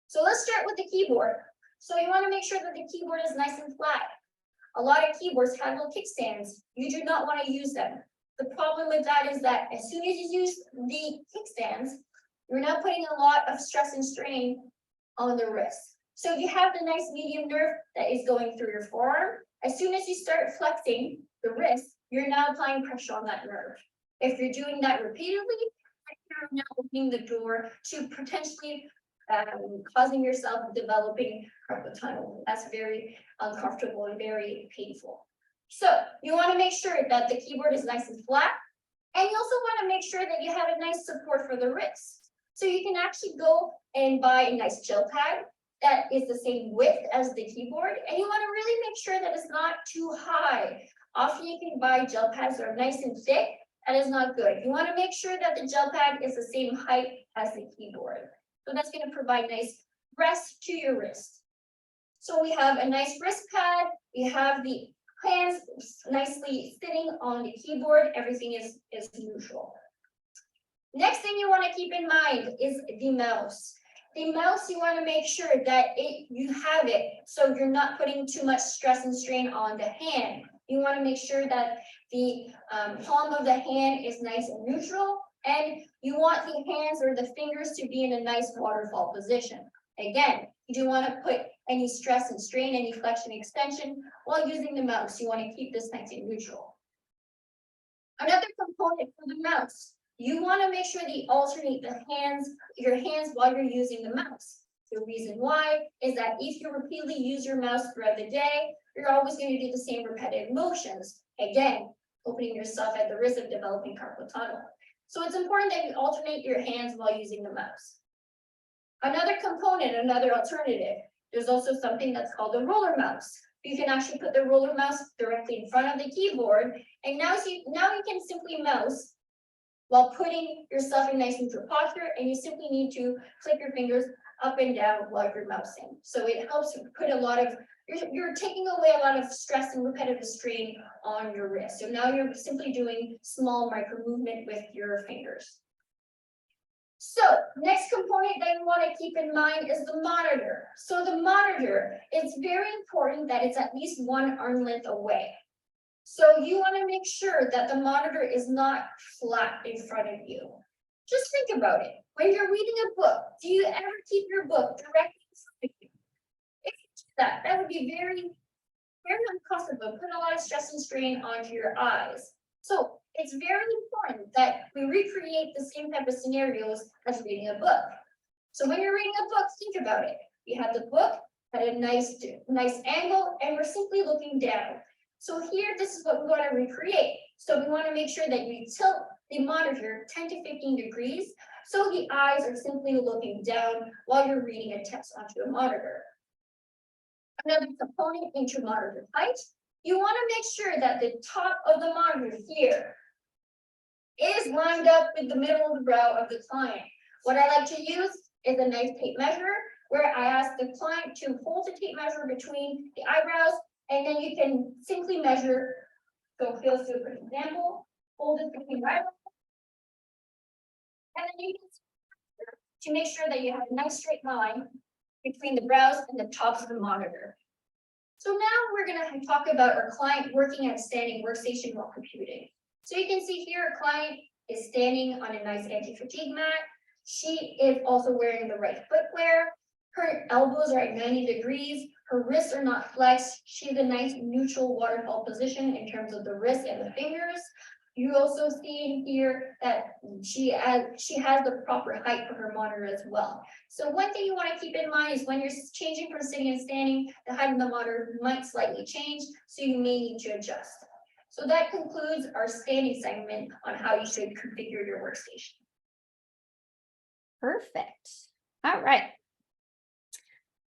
So let's start with the keyboard. So you want to make sure that the keyboard is nice and flat. A lot of keyboards have little kickstands. You do not want to use them. The problem with that is that as soon as you use the kickstands, you're now putting a lot of stress and strain on the wrist. So if you have the nice medium nerve that is going through your forearm, as soon as you start flexing the wrist, you're now applying pressure on that nerve. If you're doing that repeatedly, you're now opening the door to potentially causing yourself developing carpal tunnel. That's very uncomfortable and very painful. So you want to make sure that the keyboard is nice and flat, and you also want to make sure that you have a nice support for the wrist. So you can actually go and buy a nice gel pad that is the same width as the keyboard, and you want to really make sure that it's not too high. Often you can buy gel pads that are nice and thick. That is not good. You want to make sure that the gel pad is the same height as the keyboard. So that's going to provide nice rest to your wrist. So we have a nice wrist pad. We have the hands nicely sitting on the keyboard. Everything is neutral. Next thing you want to keep in mind is the mouse. The mouse, you want to make sure that you have it so you're not putting too much stress and strain on the hand. You want to make sure that the palm of the hand is nice and neutral, and you want the hands or the fingers to be in a nice waterfall position. Again, you don't want to put any stress and strain, any flexion extension while using the mouse. You want to keep this nice and neutral. Another component for the mouse, you want to make sure that you alternate your hands while you're using the mouse. The reason why is that if you repeatedly use your mouse throughout the day, you're always going to do the same repetitive motions. Again, opening yourself at the risk of developing carpal tunnel. So it's important that you alternate your hands while using the mouse. Another component, another alternative, there's also something that's called a roller mouse. You can actually put the roller mouse directly in front of the keyboard, and now you can simply mouse while putting yourself in nice neutral posture, and you simply need to click your fingers up and down while you're mousing. So it helps put you're taking away a lot of stress and repetitive strain on your wrist. So now you're simply doing small micro movement with your fingers. So next component that you want to keep in mind is the monitor. So the monitor, it's very important that it's at least 1 arm length away. So you want to make sure that the monitor is not flat in front of you. Just think about it. When you're reading a book, do you ever keep your book directly in front of you? If you do that, that would be very, very uncomfortable, put a lot of stress and strain onto your eyes. So it's very important that we recreate the same type of scenarios as reading a book. So when you're reading a book, think about it. You have the book at a nice angle, and we're simply looking down. So here, this is what we want to recreate. So we want to make sure that you tilt the monitor 10 to 15 degrees, so the eyes are simply looking down while you're reading a text onto a monitor. Another component into monitor height, you want to make sure that the top of the monitor here is lined up with the middle of the brow of the client. What I like to use is a nice tape measure, where I ask the client to hold the tape measure between the eyebrows, and then you can simply measure. So feel free, for example, hold it between the eyebrows. And then you can to make sure that you have a nice straight line between the brows and the tops of the monitor. So now we're going to talk about our client working at a standing workstation while computing. So you can see here, a client is standing on a nice anti-fatigue mat. She is also wearing the right footwear. Her elbows are at 90 degrees. Her wrists are not flexed. She has a nice neutral waterfall position in terms of the wrist and the fingers. You also see here that she has the proper height for her monitor as well. So one thing you want to keep in mind is when you're changing from sitting and standing, the height of the monitor might slightly change, so you may need to adjust. So that concludes our standing segment on how you should configure your workstation. Perfect. All right.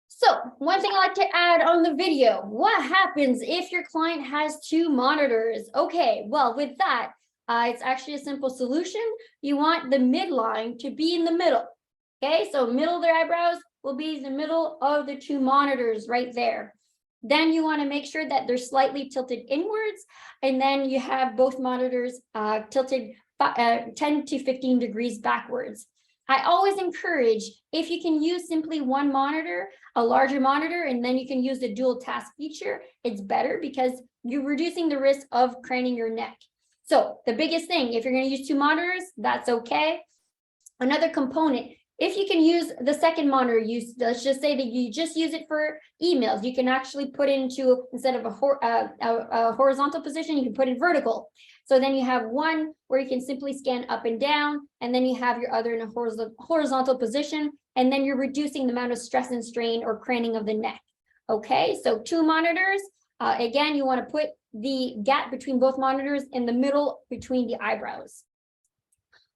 So one thing I like to add on the video, what happens if your client has two monitors? Okay, well, with that, it's actually a simple solution. You want the midline to be in the middle. Okay, so middle of their eyebrows will be the middle of the two monitors right there. Then you want to make sure that they're slightly tilted inwards, and then you have both monitors tilted 10 to 15 degrees backwards. I always encourage, if you can use simply one monitor, a larger monitor, and then you can use the dual task feature, it's better because you're reducing the risk of craning your neck. So the biggest thing, if you're going to use two monitors, that's okay. Another component, if you can use the second monitor, let's just say that you just use it for emails, you can actually put it into, instead of a horizontal position, you can put it vertical. So then you have one where you can simply scan up and down, and then you have your other in a horizontal position, and then you're reducing the amount of stress and strain or craning of the neck. Okay, so two monitors. Again, you want to put the gap between both monitors in the middle between the eyebrows.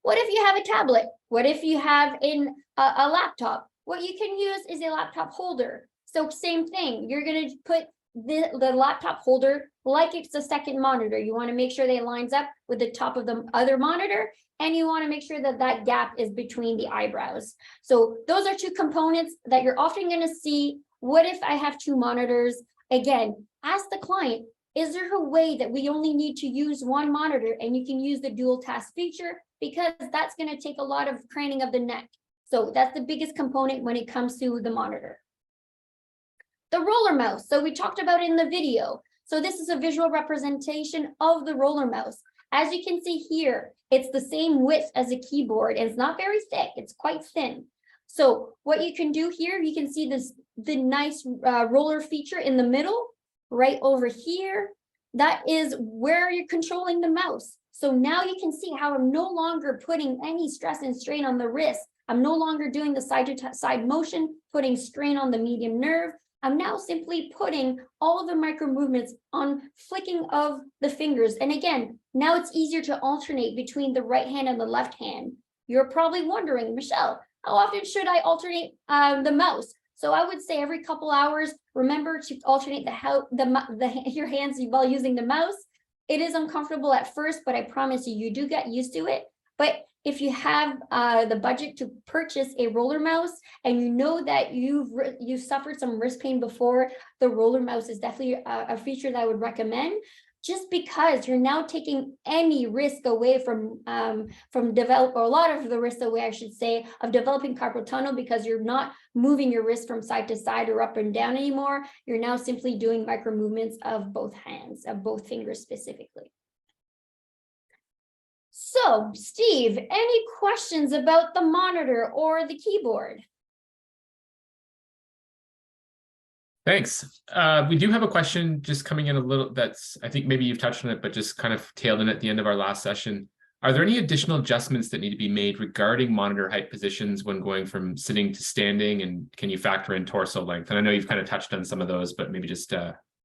What if you have a tablet? What if you have a laptop? What you can use is a laptop holder. So same thing, you're going to put the laptop holder like it's a second monitor. You want to make sure that it lines up with the top of the other monitor, and you want to make sure that that gap is between the eyebrows. So those are two components that you're often going to see. What if I have two monitors? Again, ask the client, is there a way that we only need to use one monitor and you can use the dual task feature? Because that's going to take a lot of craning of the neck. So that's the biggest component when it comes to the monitor. The roller mouse. So we talked about it in the video. So this is a visual representation of the roller mouse. As you can see here, it's the same width as a keyboard, and it's not very thick. It's quite thin. So what you can do here, you can see the nice roller feature in the middle, right over here. That is where you're controlling the mouse. So now you can see how I'm no longer putting any stress and strain on the wrist. I'm no longer doing the side to side motion, putting strain on the median nerve. I'm now simply putting all of the micro movements on flicking of the fingers. And again, now it's easier to alternate between the right hand and the left hand. You're probably wondering, Michelle, how often should I alternate the mouse? So I would say every couple hours, remember to alternate your hands while using the mouse. It is uncomfortable at first, but I promise you, you do get used to it. But if you have the budget to purchase a roller mouse, and you know that you've suffered some wrist pain before, the roller mouse is definitely a feature that I would recommend, just because you're now taking any risk away from develop, or a lot of the risk away, I should say, of developing carpal tunnel, because you're not moving your wrist from side to side or up and down anymore. You're now simply doing micro movements of both hands, of both fingers specifically. So, Steve, any questions about the monitor or the keyboard? Thanks. We do have a question just coming in a little that's, I think maybe you've touched on it, but just kind of tailed in at the end of our last session. Are there any additional adjustments that need to be made regarding monitor height positions when going from sitting to standing? And can you factor in torso length? And I know you've kind of touched on some of those, but maybe just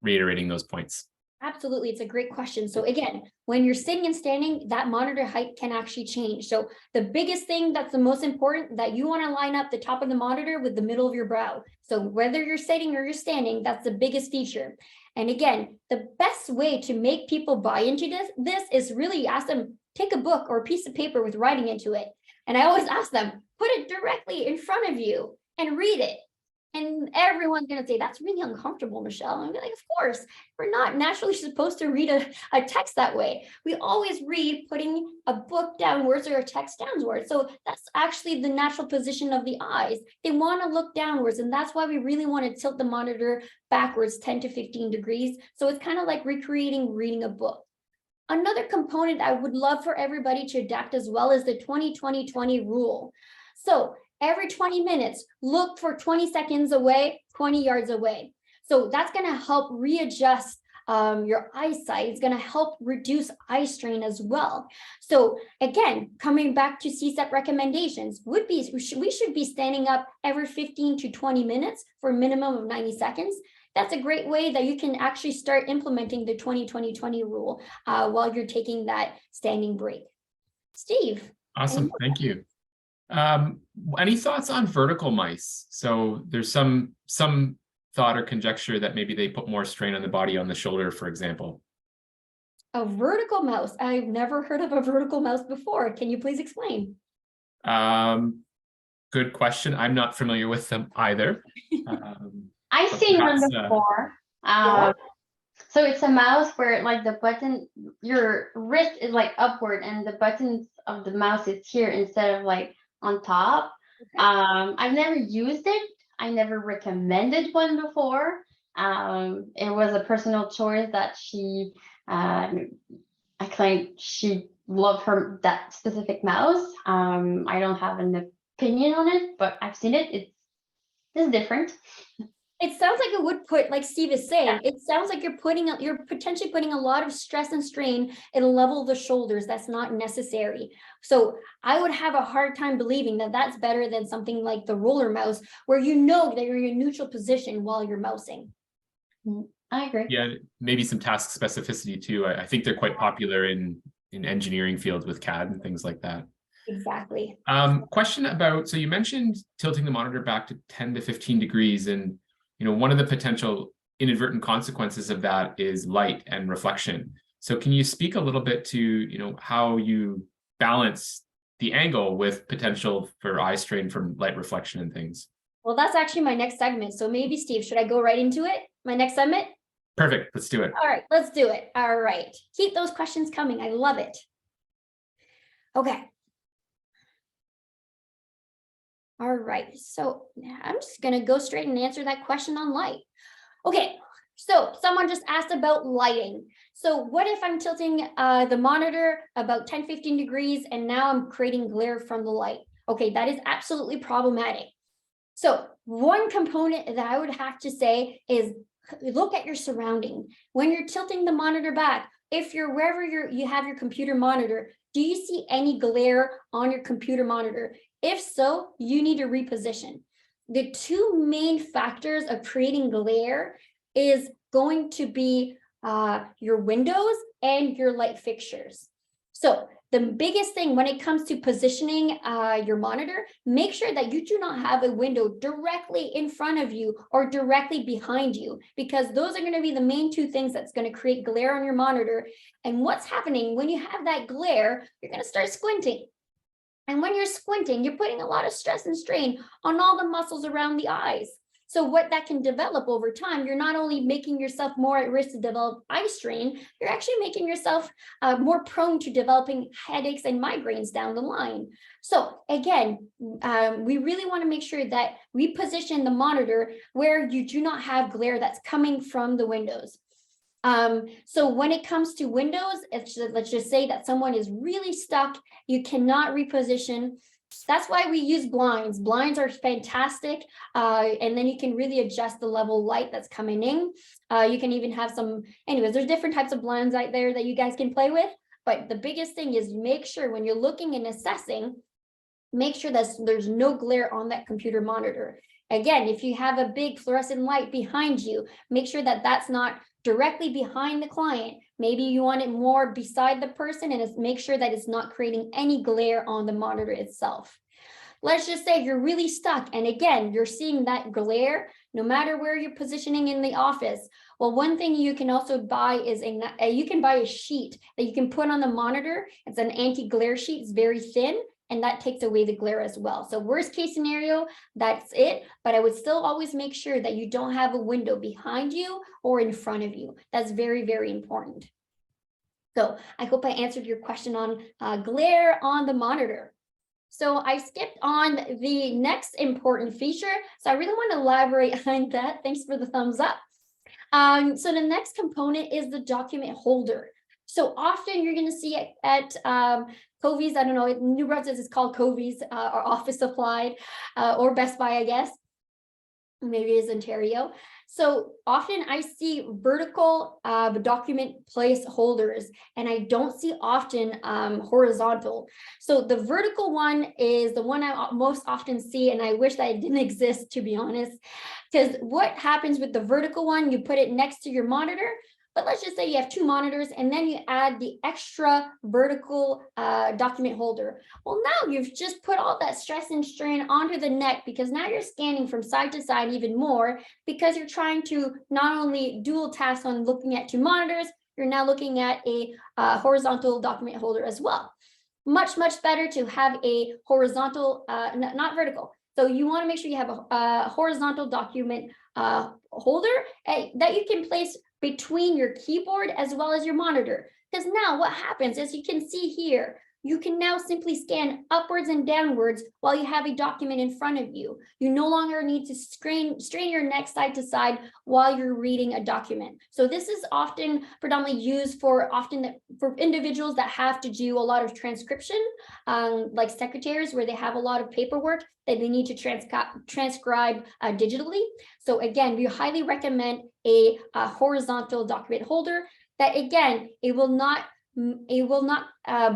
reiterating those points. Absolutely, it's a great question. So again, when you're sitting and standing, that monitor height can actually change. So the biggest thing that's the most important, that you want to line up the top of the monitor with the middle of your brow. So whether you're sitting or you're standing, that's the biggest feature. And again, the best way to make people buy into this is really ask them, take a book or a piece of paper with writing into it. And I always ask them, put it directly in front of you and read it. And everyone's going to say, that's really uncomfortable, Michelle. And I'm like, of course, we're not naturally supposed to read a text that way. We always read putting a book downwards or a text downwards. So that's actually the natural position of the eyes. They want to look downwards. And that's why we really want to tilt the monitor backwards 10 to 15 degrees. So it's kind of like recreating reading a book. Another component I would love for everybody to adapt as well is the 20-20-20 rule. So every 20 minutes, look for 20 seconds away, 20 yards away. So that's going to help readjust your eyesight. It's going to help reduce eye strain as well. So again, coming back to CSEP recommendations would be, we should be standing up every 15 to 20 minutes for a minimum of 90 seconds. That's a great way that you can actually start implementing the 20-20-20 rule while you're taking that standing break. Steve. Awesome, thank you. Any thoughts on vertical mice? So there's some thought or conjecture that maybe they put more strain on the body on the shoulder, for example. A vertical mouse. I've never heard of a vertical mouse before. Can you please explain? Good question. I'm not familiar with them either. I've seen one before. So it's a mouse where like the button, your wrist is like upward and the buttons of the mouse is here instead of like on top. Okay. I've never used it. I never recommended one before. It was a personal choice that she, I claimed she loved that specific mouse. I don't have an opinion on it, but I've seen it. It's different. It sounds like it would put, like Steve is saying, it sounds like you're potentially putting a lot of stress and strain in a level of the shoulders that's not necessary. So I would have a hard time believing that that's better than something like the roller mouse, where you know that you're in a neutral position while you're mousing. I agree. Yeah, maybe some task specificity too. I think they're quite popular in engineering fields with CAD and things like that. Exactly. Question about, so you mentioned tilting the monitor back to 10 to 15 degrees, and one of the potential inadvertent consequences of that is light and reflection. So can you speak a little bit to, how you balance the angle with potential for eye strain from light reflection and things? Well, that's actually my next segment. So maybe, Steve, should I go right into it? My next segment? Perfect. Let's do it. All right, let's do it. All right. Keep those questions coming. I love it. Okay. All right, so I'm just going to go straight and answer that question on light. Okay, so someone just asked about lighting. So what if I'm tilting the monitor about 10-15 degrees and now I'm creating glare from the light? Okay, that is absolutely problematic. So one component that I would have to say is look at your surrounding. When you're tilting the monitor back, if you're wherever you have your computer monitor, do you see any glare on your computer monitor? If so, you need to reposition. The two main factors of creating glare is going to be your windows and your light fixtures. So the biggest thing when it comes to positioning your monitor, make sure that you do not have a window directly in front of you or directly behind you, because those are going to be the main two things that's going to create glare on your monitor. And what's happening when you have that glare, you're going to start squinting. And when you're squinting, you're putting a lot of stress and strain on all the muscles around the eyes. So what that can develop over time, you're not only making yourself more at risk to develop eye strain, you're actually making yourself more prone to developing headaches and migraines down the line. So again, we really want to make sure that we position the monitor where you do not have glare that's coming from the windows. So when it comes to windows, let's just say that someone is really stuck, you cannot reposition. That's why we use blinds. Blinds are fantastic. And then you can really adjust the level of light that's coming in. You can even have anyways, there's different types of blinds out there that you guys can play with. But the biggest thing is make sure when you're looking and assessing, make sure that there's no glare on that computer monitor. Again, if you have a big fluorescent light behind you, make sure that that's not directly behind the client. Maybe you want it more beside the person, and make sure that it's not creating any glare on the monitor itself. Let's just say you're really stuck, and again, you're seeing that glare no matter where you're positioning in the office. Well, one thing you can also buy is you can buy a sheet that you can put on the monitor. It's an anti-glare sheet. It's very thin, and that takes away the glare as well. So worst case scenario, that's it. But I would still always make sure that you don't have a window behind you or in front of you. That's very, very important. So I hope I answered your question on glare on the monitor. So I skipped on the next important feature. So I really want to elaborate on that. Thanks for the thumbs up. So the next component is the document holder. So often you're going to see it at Covey's, I don't know, New Brunswick is called Covey's or Office Supply or Best Buy, I guess. Maybe it's Ontario. So often I see vertical document place holders, and I don't see often horizontal. So the vertical one is the one I most often see, and I wish that it didn't exist, to be honest, because what happens with the vertical one, you put it next to your monitor. But let's just say you have two monitors and then you add the extra vertical document holder. Well, now you've just put all that stress and strain onto the neck, because now you're scanning from side to side even more, because you're trying to not only dual task on looking at two monitors, you're now looking at a horizontal document holder as well. Much, much better to have a horizontal, not vertical. So you want to make sure you have a horizontal document holder that you can place between your keyboard as well as your monitor. Because now what happens, as you can see here, you can now simply scan upwards and downwards while you have a document in front of you. You no longer need to strain your neck side to side while you're reading a document. So this is often predominantly used for individuals that have to do a lot of transcription, like secretaries, where they have a lot of paperwork that they need to transcribe digitally. So again, we highly recommend a horizontal document holder that, again, it will not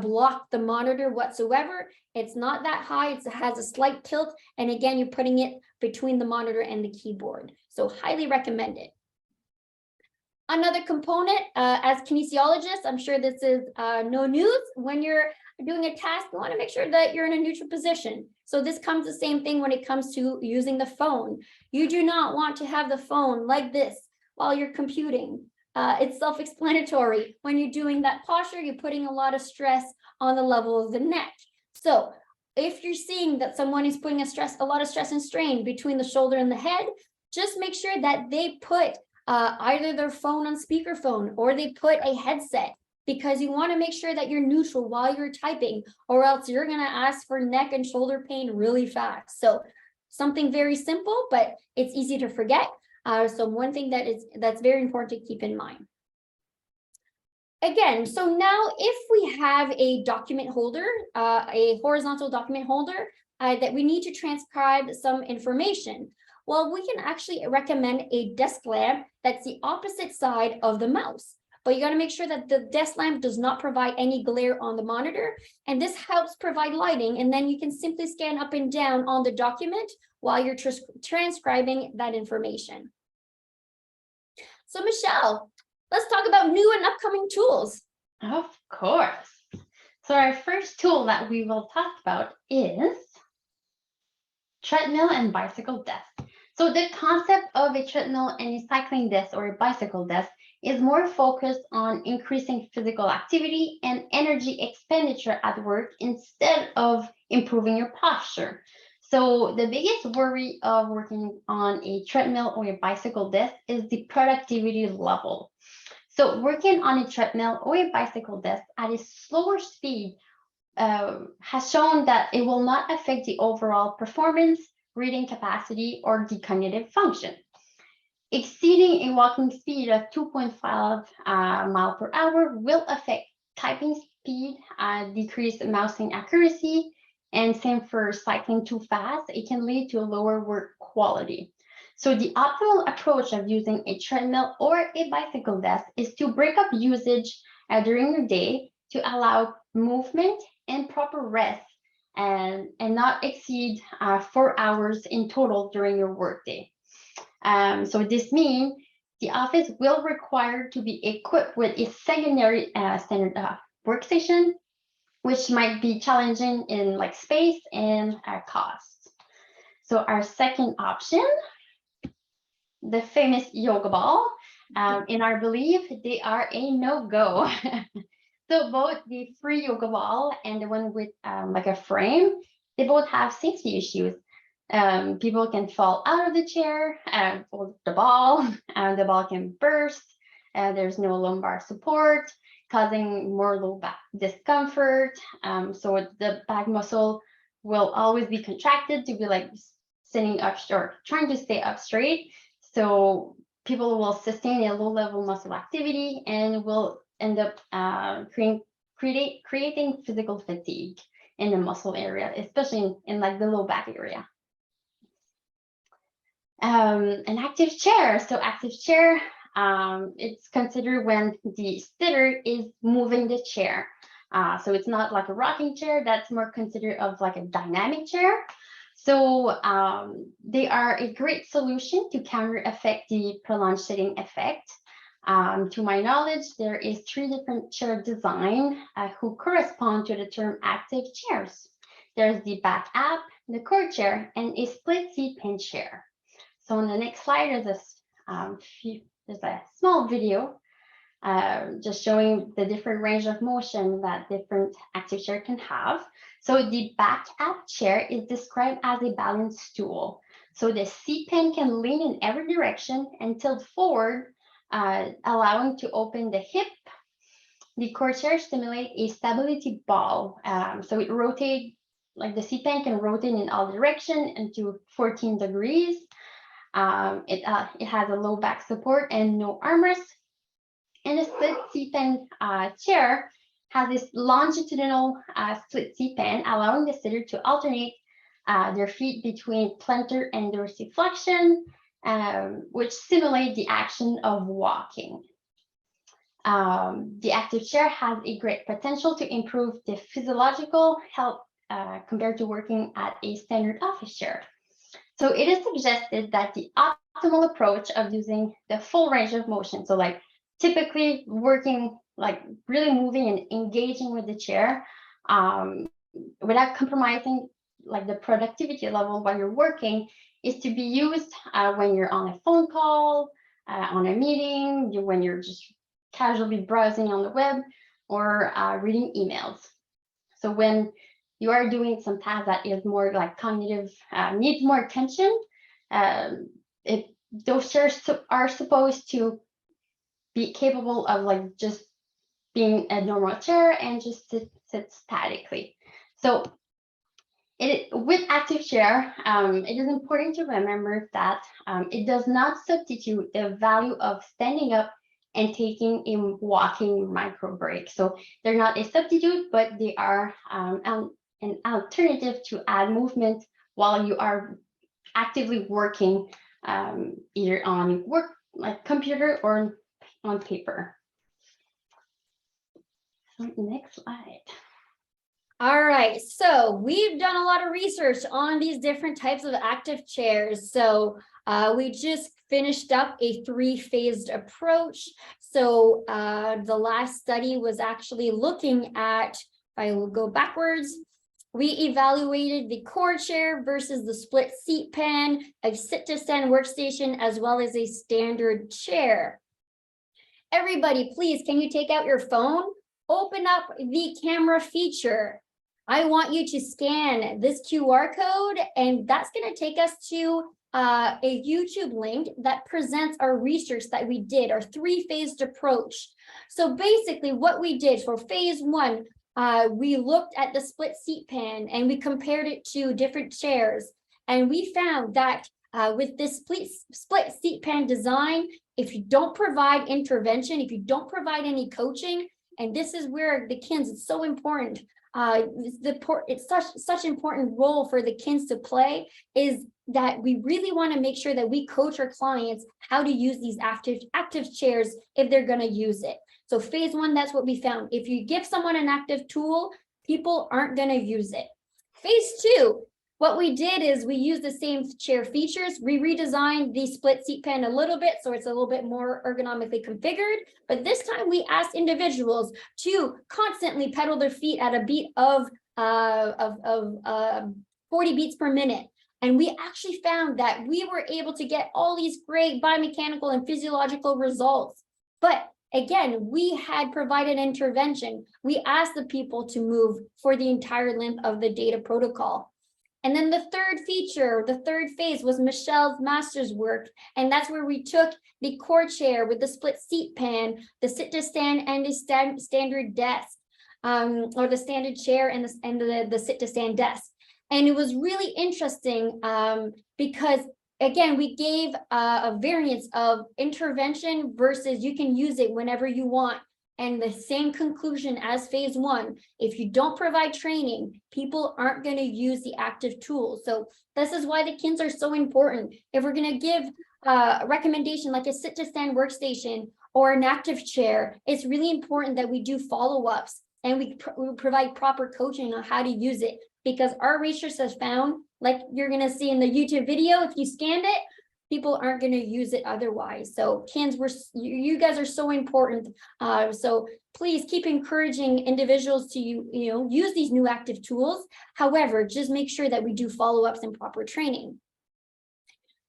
block the monitor whatsoever. It's not that high. It has a slight tilt. And again, you're putting it between the monitor and the keyboard. So highly recommend it. Another component, as kinesiologists, I'm sure this is no news. When you're doing a task, you want to make sure that you're in a neutral position. So this comes the same thing when it comes to using the phone. You do not want to have the phone like this while you're computing. It's self-explanatory. When you're doing that posture, you're putting a lot of stress on the level of the neck. So if you're seeing that someone is putting a lot of stress and strain between the shoulder and the head, just make sure that they put either their phone on speakerphone or they put a headset, because you want to make sure that you're neutral while you're typing, or else you're going to ask for neck and shoulder pain really fast. So something very simple, but it's easy to forget. So one thing that's very important to keep in mind. Again, so now if we have a document holder, a horizontal document holder that we need to transcribe some information, well, we can actually recommend a desk lamp that's the opposite side of the mouse. But you got to make sure that the desk lamp does not provide any glare on the monitor. And this helps provide lighting. And then you can simply scan up and down on the document while you're transcribing that information. So Michelle, let's talk about new and upcoming tools. Of course. So our first tool that we will talk about is treadmill and bicycle desk. So the concept of a treadmill and a cycling desk or a bicycle desk is more focused on increasing physical activity and energy expenditure at work instead of improving your posture. So the biggest worry of working on a treadmill or a bicycle desk is the productivity level. So working on a treadmill or a bicycle desk at a slower speed has shown that it will not affect the overall performance, reading capacity, or the cognitive function. Exceeding a walking speed of 2.5 miles per hour will affect typing speed, decrease mousing accuracy, and same for cycling too fast. It can lead to a lower work quality. So the optimal approach of using a treadmill or a bicycle desk is to break up usage during your day to allow movement and proper rest and not exceed 4 hours in total during your workday. So this means the office will require to be equipped with a secondary standard workstation, which might be challenging in like space and cost. So our second option, the famous yoga ball. In our belief, they are a no-go. So both the free yoga ball and the one with like a frame, they both have safety issues. People can fall out of the chair, or the ball can burst. There's no lumbar support, causing more low back discomfort. So the back muscle will always be contracted to be like sitting up or trying to stay up straight. So people will sustain a low level muscle activity and will end up creating physical fatigue in the muscle area, especially in like the low back area. An active chair. So active chair, it's considered when the sitter is moving the chair. So it's not like a rocking chair, that's more considered of like a dynamic chair. So they are a great solution to counter the prolonged sitting effect. To my knowledge, there is 3 different chair design who correspond to the term active chairs. There's the back app, the core chair, and a split seat pen chair. So on the next slide, there's a small video just showing the different range of motion that different active chair can have. So the back app chair is described as a balance stool. So the seat pen can lean in every direction and tilt forward, allowing to open the hip. The core chair stimulates a stability ball. So it rotates, like the seat pen can rotate in all directions into 14 degrees. It has a low back support and no armrest. And the split seat pen chair has this longitudinal split seat pen, allowing the sitter to alternate their feet between plantar and dorsiflexion, which simulate the action of walking. The active chair has a great potential to improve the physiological health compared to working at a standard office chair. So it is suggested that the optimal approach of using the full range of motion, so like typically working, like really moving and engaging with the chair without compromising like the productivity level while you're working, is to be used when you're on a phone call, on a meeting, when you're just casually browsing on the web, or reading emails. So when you are doing some task that is more like cognitive, needs more attention, those chairs are supposed to be capable of like just being a normal chair and just sit statically. So with active chair, it is important to remember that it does not substitute the value of standing up and taking a walking micro break. So they're not a substitute, but they are an alternative to add movement while you are actively working, either on work like computer or on paper. So next slide. All right, so we've done a lot of research on these different types of active chairs. So we just finished up a 3-phased approach. So the last study was actually looking at, if I will go backwards, we evaluated the core chair versus the split seat pen, a sit-to-stand workstation, as well as a standard chair. Everybody, please, can you take out your phone? Open up the camera feature. I want you to scan this QR code, and that's going to take us to a YouTube link that presents our research that we did, our 3-phased approach. So basically what we did for phase 1, we looked at the split seat pen and we compared it to different chairs. And we found that with this split seat pen design, if you don't provide intervention, if you don't provide any coaching, and this is where the KINs, it's so important. It's such important role for the KINs to play, is that we really want to make sure that we coach our clients how to use these active chairs if they're going to use it. So phase 1, that's what we found. If you give someone an active tool, people aren't going to use it. Phase 2, what we did is we used the same chair features. We redesigned the split seat pen a little bit, so it's a little bit more ergonomically configured. But this time we asked individuals to constantly pedal their feet at a beat of 40 beats per minute. And we actually found that we were able to get all these great biomechanical and physiological results. But again, we had provided intervention. We asked the people to move for the entire length of the data protocol. And then the third feature, the third phase, was Michelle's master's work. And that's where we took the core chair with the split seat pan, the sit to stand, and the standard desk, or the standard chair and the sit to stand desk. And it was really interesting because, again, we gave a variance of intervention versus you can use it whenever you want. And the same conclusion as phase one, if you don't provide training, people aren't going to use the active tools. So this is why the KINs are so important. If we're going to give a recommendation like a sit to stand workstation or an active chair, it's really important that we do follow-ups and we provide proper coaching on how to use it, because our research has found, like you're going to see in the YouTube video, if you scanned it, people aren't going to use it otherwise. So KINs, you guys are so important. So please keep encouraging individuals to use these new active tools. However, just make sure that we do follow-ups and proper training.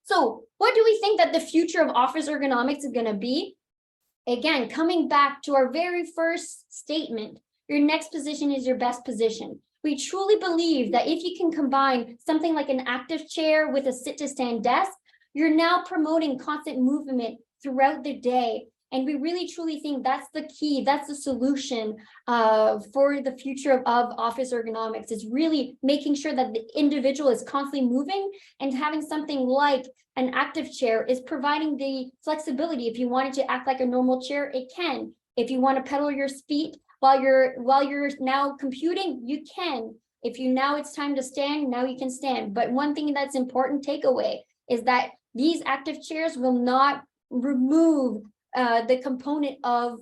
So what do we think that the future of office ergonomics is going to be? Again, coming back to our very first statement, your next position is your best position. We truly believe that if you can combine something like an active chair with a sit to stand desk, you're now promoting constant movement throughout the day. And we really truly think that's the key, that's the solution for the future of office ergonomics, is really making sure that the individual is constantly moving, and having something like an active chair is providing the flexibility. If you wanted to act like a normal chair, it can. If you want to pedal your feet while you're now computing, you can. If now it's time to stand, now you can stand. But one thing that's important takeaway is that these active chairs will not remove the component of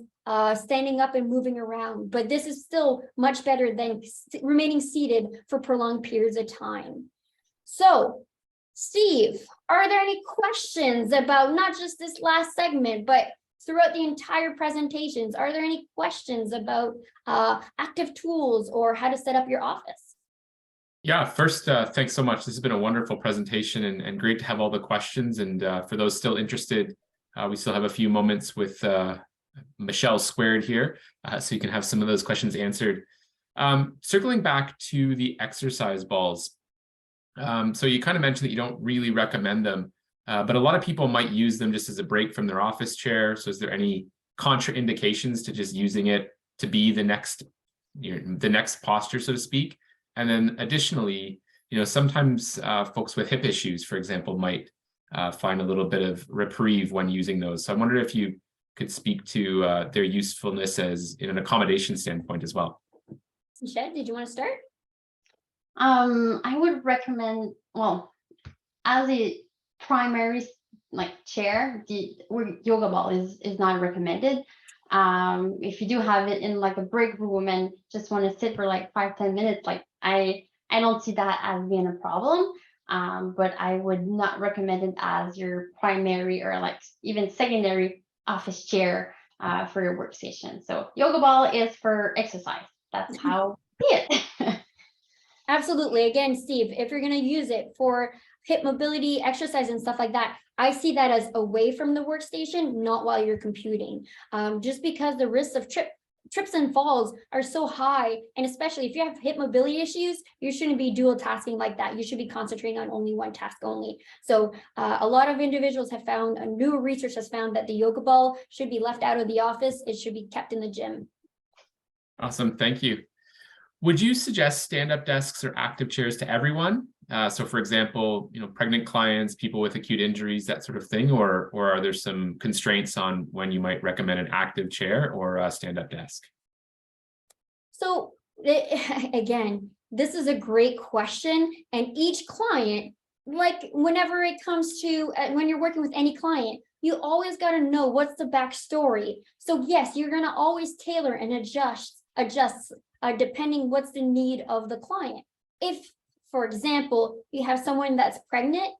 standing up and moving around, but this is still much better than remaining seated for prolonged periods of time. So, Steve, are there any questions about not just this last segment, but throughout the entire presentations? Are there any questions about active tools or how to set up your office? Yeah, first, thanks so much. This has been a wonderful presentation and great to have all the questions. And for those still interested, we still have a few moments with Michelle Squared here, so you can have some of those questions answered. Circling back to the exercise balls. So you kind of mentioned that you don't really recommend them, but a lot of people might use them just as a break from their office chair. So is there any contraindications to just using it to be the next posture, so to speak? And then additionally, sometimes folks with hip issues, for example, might find a little bit of reprieve when using those. So I wonder if you could speak to their usefulness as in an accommodation standpoint as well. Michelle, did you want to start? I would recommend, well, as a primary chair, the yoga ball is not recommended. If you do have it in like a break room and just want to sit for like 5-10 minutes, I don't see that as being a problem. But I would not recommend it as your primary or even secondary office chair for your workstation. So yoga ball is for exercise. That's how I see it. Absolutely. Again, Steve, if you're going to use it for hip mobility, exercise, and stuff like that, I see that as away from the workstation, not while you're computing. Just because the risks of trips and falls are so high, and especially if you have hip mobility issues, you shouldn't be dual tasking like that. You should be concentrating on only one task only. So a lot of individuals have found, new research has found that the yoga ball should be left out of the office. It should be kept in the gym. Awesome, thank you. Would you suggest stand-up desks or active chairs to everyone? So for example, pregnant clients, people with acute injuries, that sort of thing, or are there some constraints on when you might recommend an active chair or a stand-up desk? So again, this is a great question, and each client, whenever it comes to when you're working with any client, you always got to know what's the backstory. So yes, you're going to always tailor and adjust depending what's the need of the client. If, for example, you have someone that's pregnant,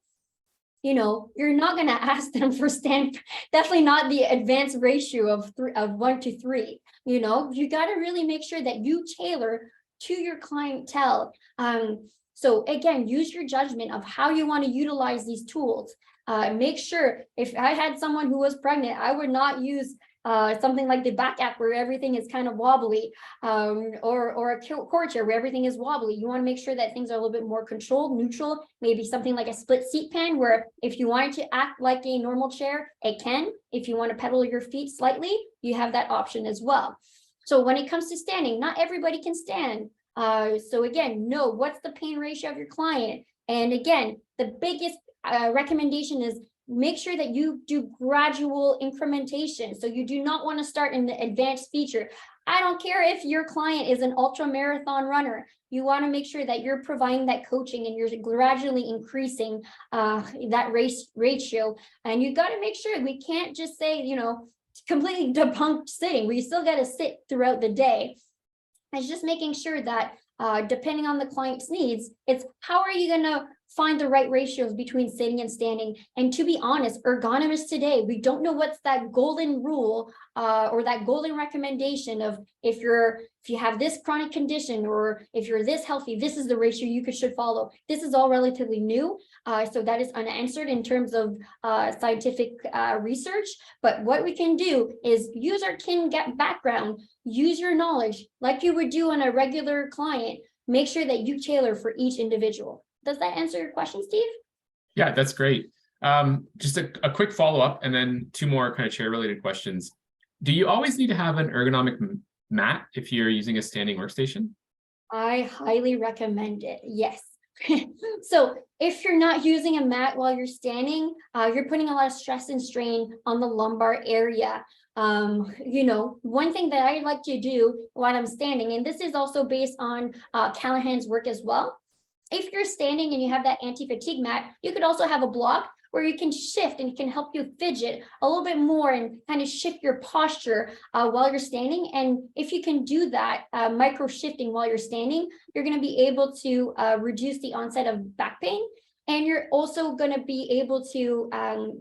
you're not going to ask them for definitely not the advanced ratio of 1 to 3. You got to really make sure that you tailor to your clientele. So again, use your judgment of how you want to utilize these tools. Make sure, if I had someone who was pregnant, I would not use something like the back app where everything is kind of wobbly, or a core chair where everything is wobbly. You want to make sure that things are a little bit more controlled, neutral, maybe something like a split seat pan where if you want it to act like a normal chair, it can. If you want to pedal your feet slightly, you have that option as well. So when it comes to standing, not everybody can stand. So again, know what's the pain ratio of your client. And again, the biggest recommendation is make sure that you do gradual incrementation. So you do not want to start in the advanced feature. I don't care if your client is an ultra marathon runner. You want to make sure that you're providing that coaching and you're gradually increasing that ratio. And you got to make sure, we can't just say, you know, completely debunk sitting. We still got to sit throughout the day. It's just making sure that depending on the client's needs, it's how are you going to find the right ratios between sitting and standing. And to be honest, ergonomists today, we don't know what's that golden rule or that golden recommendation of if you have this chronic condition or if you're this healthy, this is the ratio you should follow. This is all relatively new. So that is unanswered in terms of scientific research. But what we can do is use our kin background, use your knowledge like you would do on a regular client, make sure that you tailor for each individual. Does that answer your question, Steve? Yeah, that's great. Just a quick follow-up and then two more kind of chair related questions. Do you always need to have an ergonomic mat if you're using a standing workstation? I highly recommend it, yes. So if you're not using a mat while you're standing, you're putting a lot of stress and strain on the lumbar area. You know, one thing that I like to do while I'm standing, and this is also based on Callahan's work as well. If you're standing and you have that anti-fatigue mat, you could also have a block where you can shift and it can help you fidget a little bit more and kind of shift your posture while you're standing. And if you can do that micro shifting while you're standing, you're going to be able to reduce the onset of back pain. And you're also going to be able to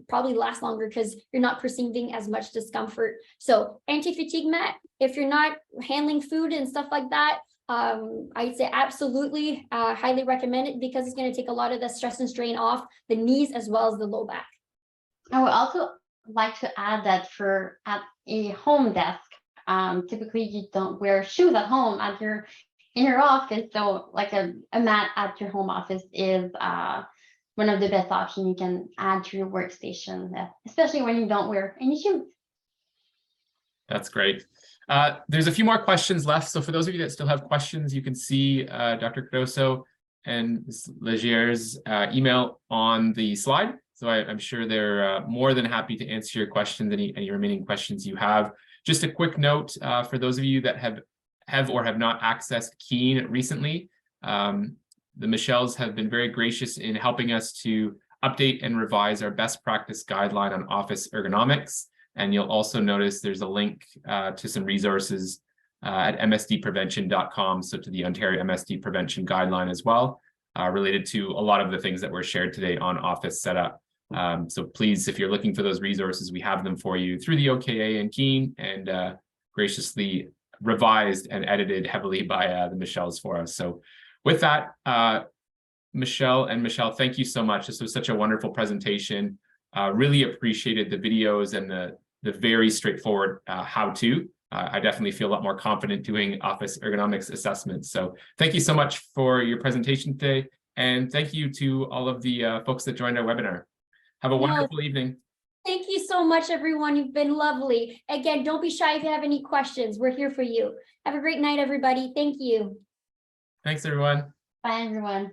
probably last longer because you're not perceiving as much discomfort. So anti-fatigue mat, if you're not handling food and stuff like that, I'd say absolutely highly recommend it because it's going to take a lot of the stress and strain off the knees as well as the low back. I would also like to add that at a home desk, typically you don't wear shoes at home in your office. So like a mat at your home office is one of the best options you can add to your workstation, especially when you don't wear any shoes. That's great. There's a few more questions left. So for those of you that still have questions, you can see Dr. Cardoso and Ms. Legier's email on the slide. So I'm sure they're more than happy to answer your questions, any remaining questions you have. Just a quick note for those of you that have or have not accessed Keen recently. The Michelles have been very gracious in helping us to update and revise our best practice guideline on office ergonomics. And you'll also notice there's a link to some resources at msdprevention.com, so to the Ontario MSD Prevention Guideline as well, related to a lot of the things that were shared today on office setup. So please, if you're looking for those resources, we have them for you through the OKA and Keen, and graciously revised and edited heavily by the Michelles for us. So with that, Michelle, thank you so much. This was such a wonderful presentation. Really appreciated the videos and the very straightforward how-to. I definitely feel a lot more confident doing office ergonomics assessments. So thank you so much for your presentation today. And thank you to all of the folks that joined our webinar. Have a wonderful evening. Thank you so much, everyone. You've been lovely. Again, don't be shy if you have any questions. We're here for you. Have a great night, everybody. Thank you. Thanks, everyone. Bye, everyone.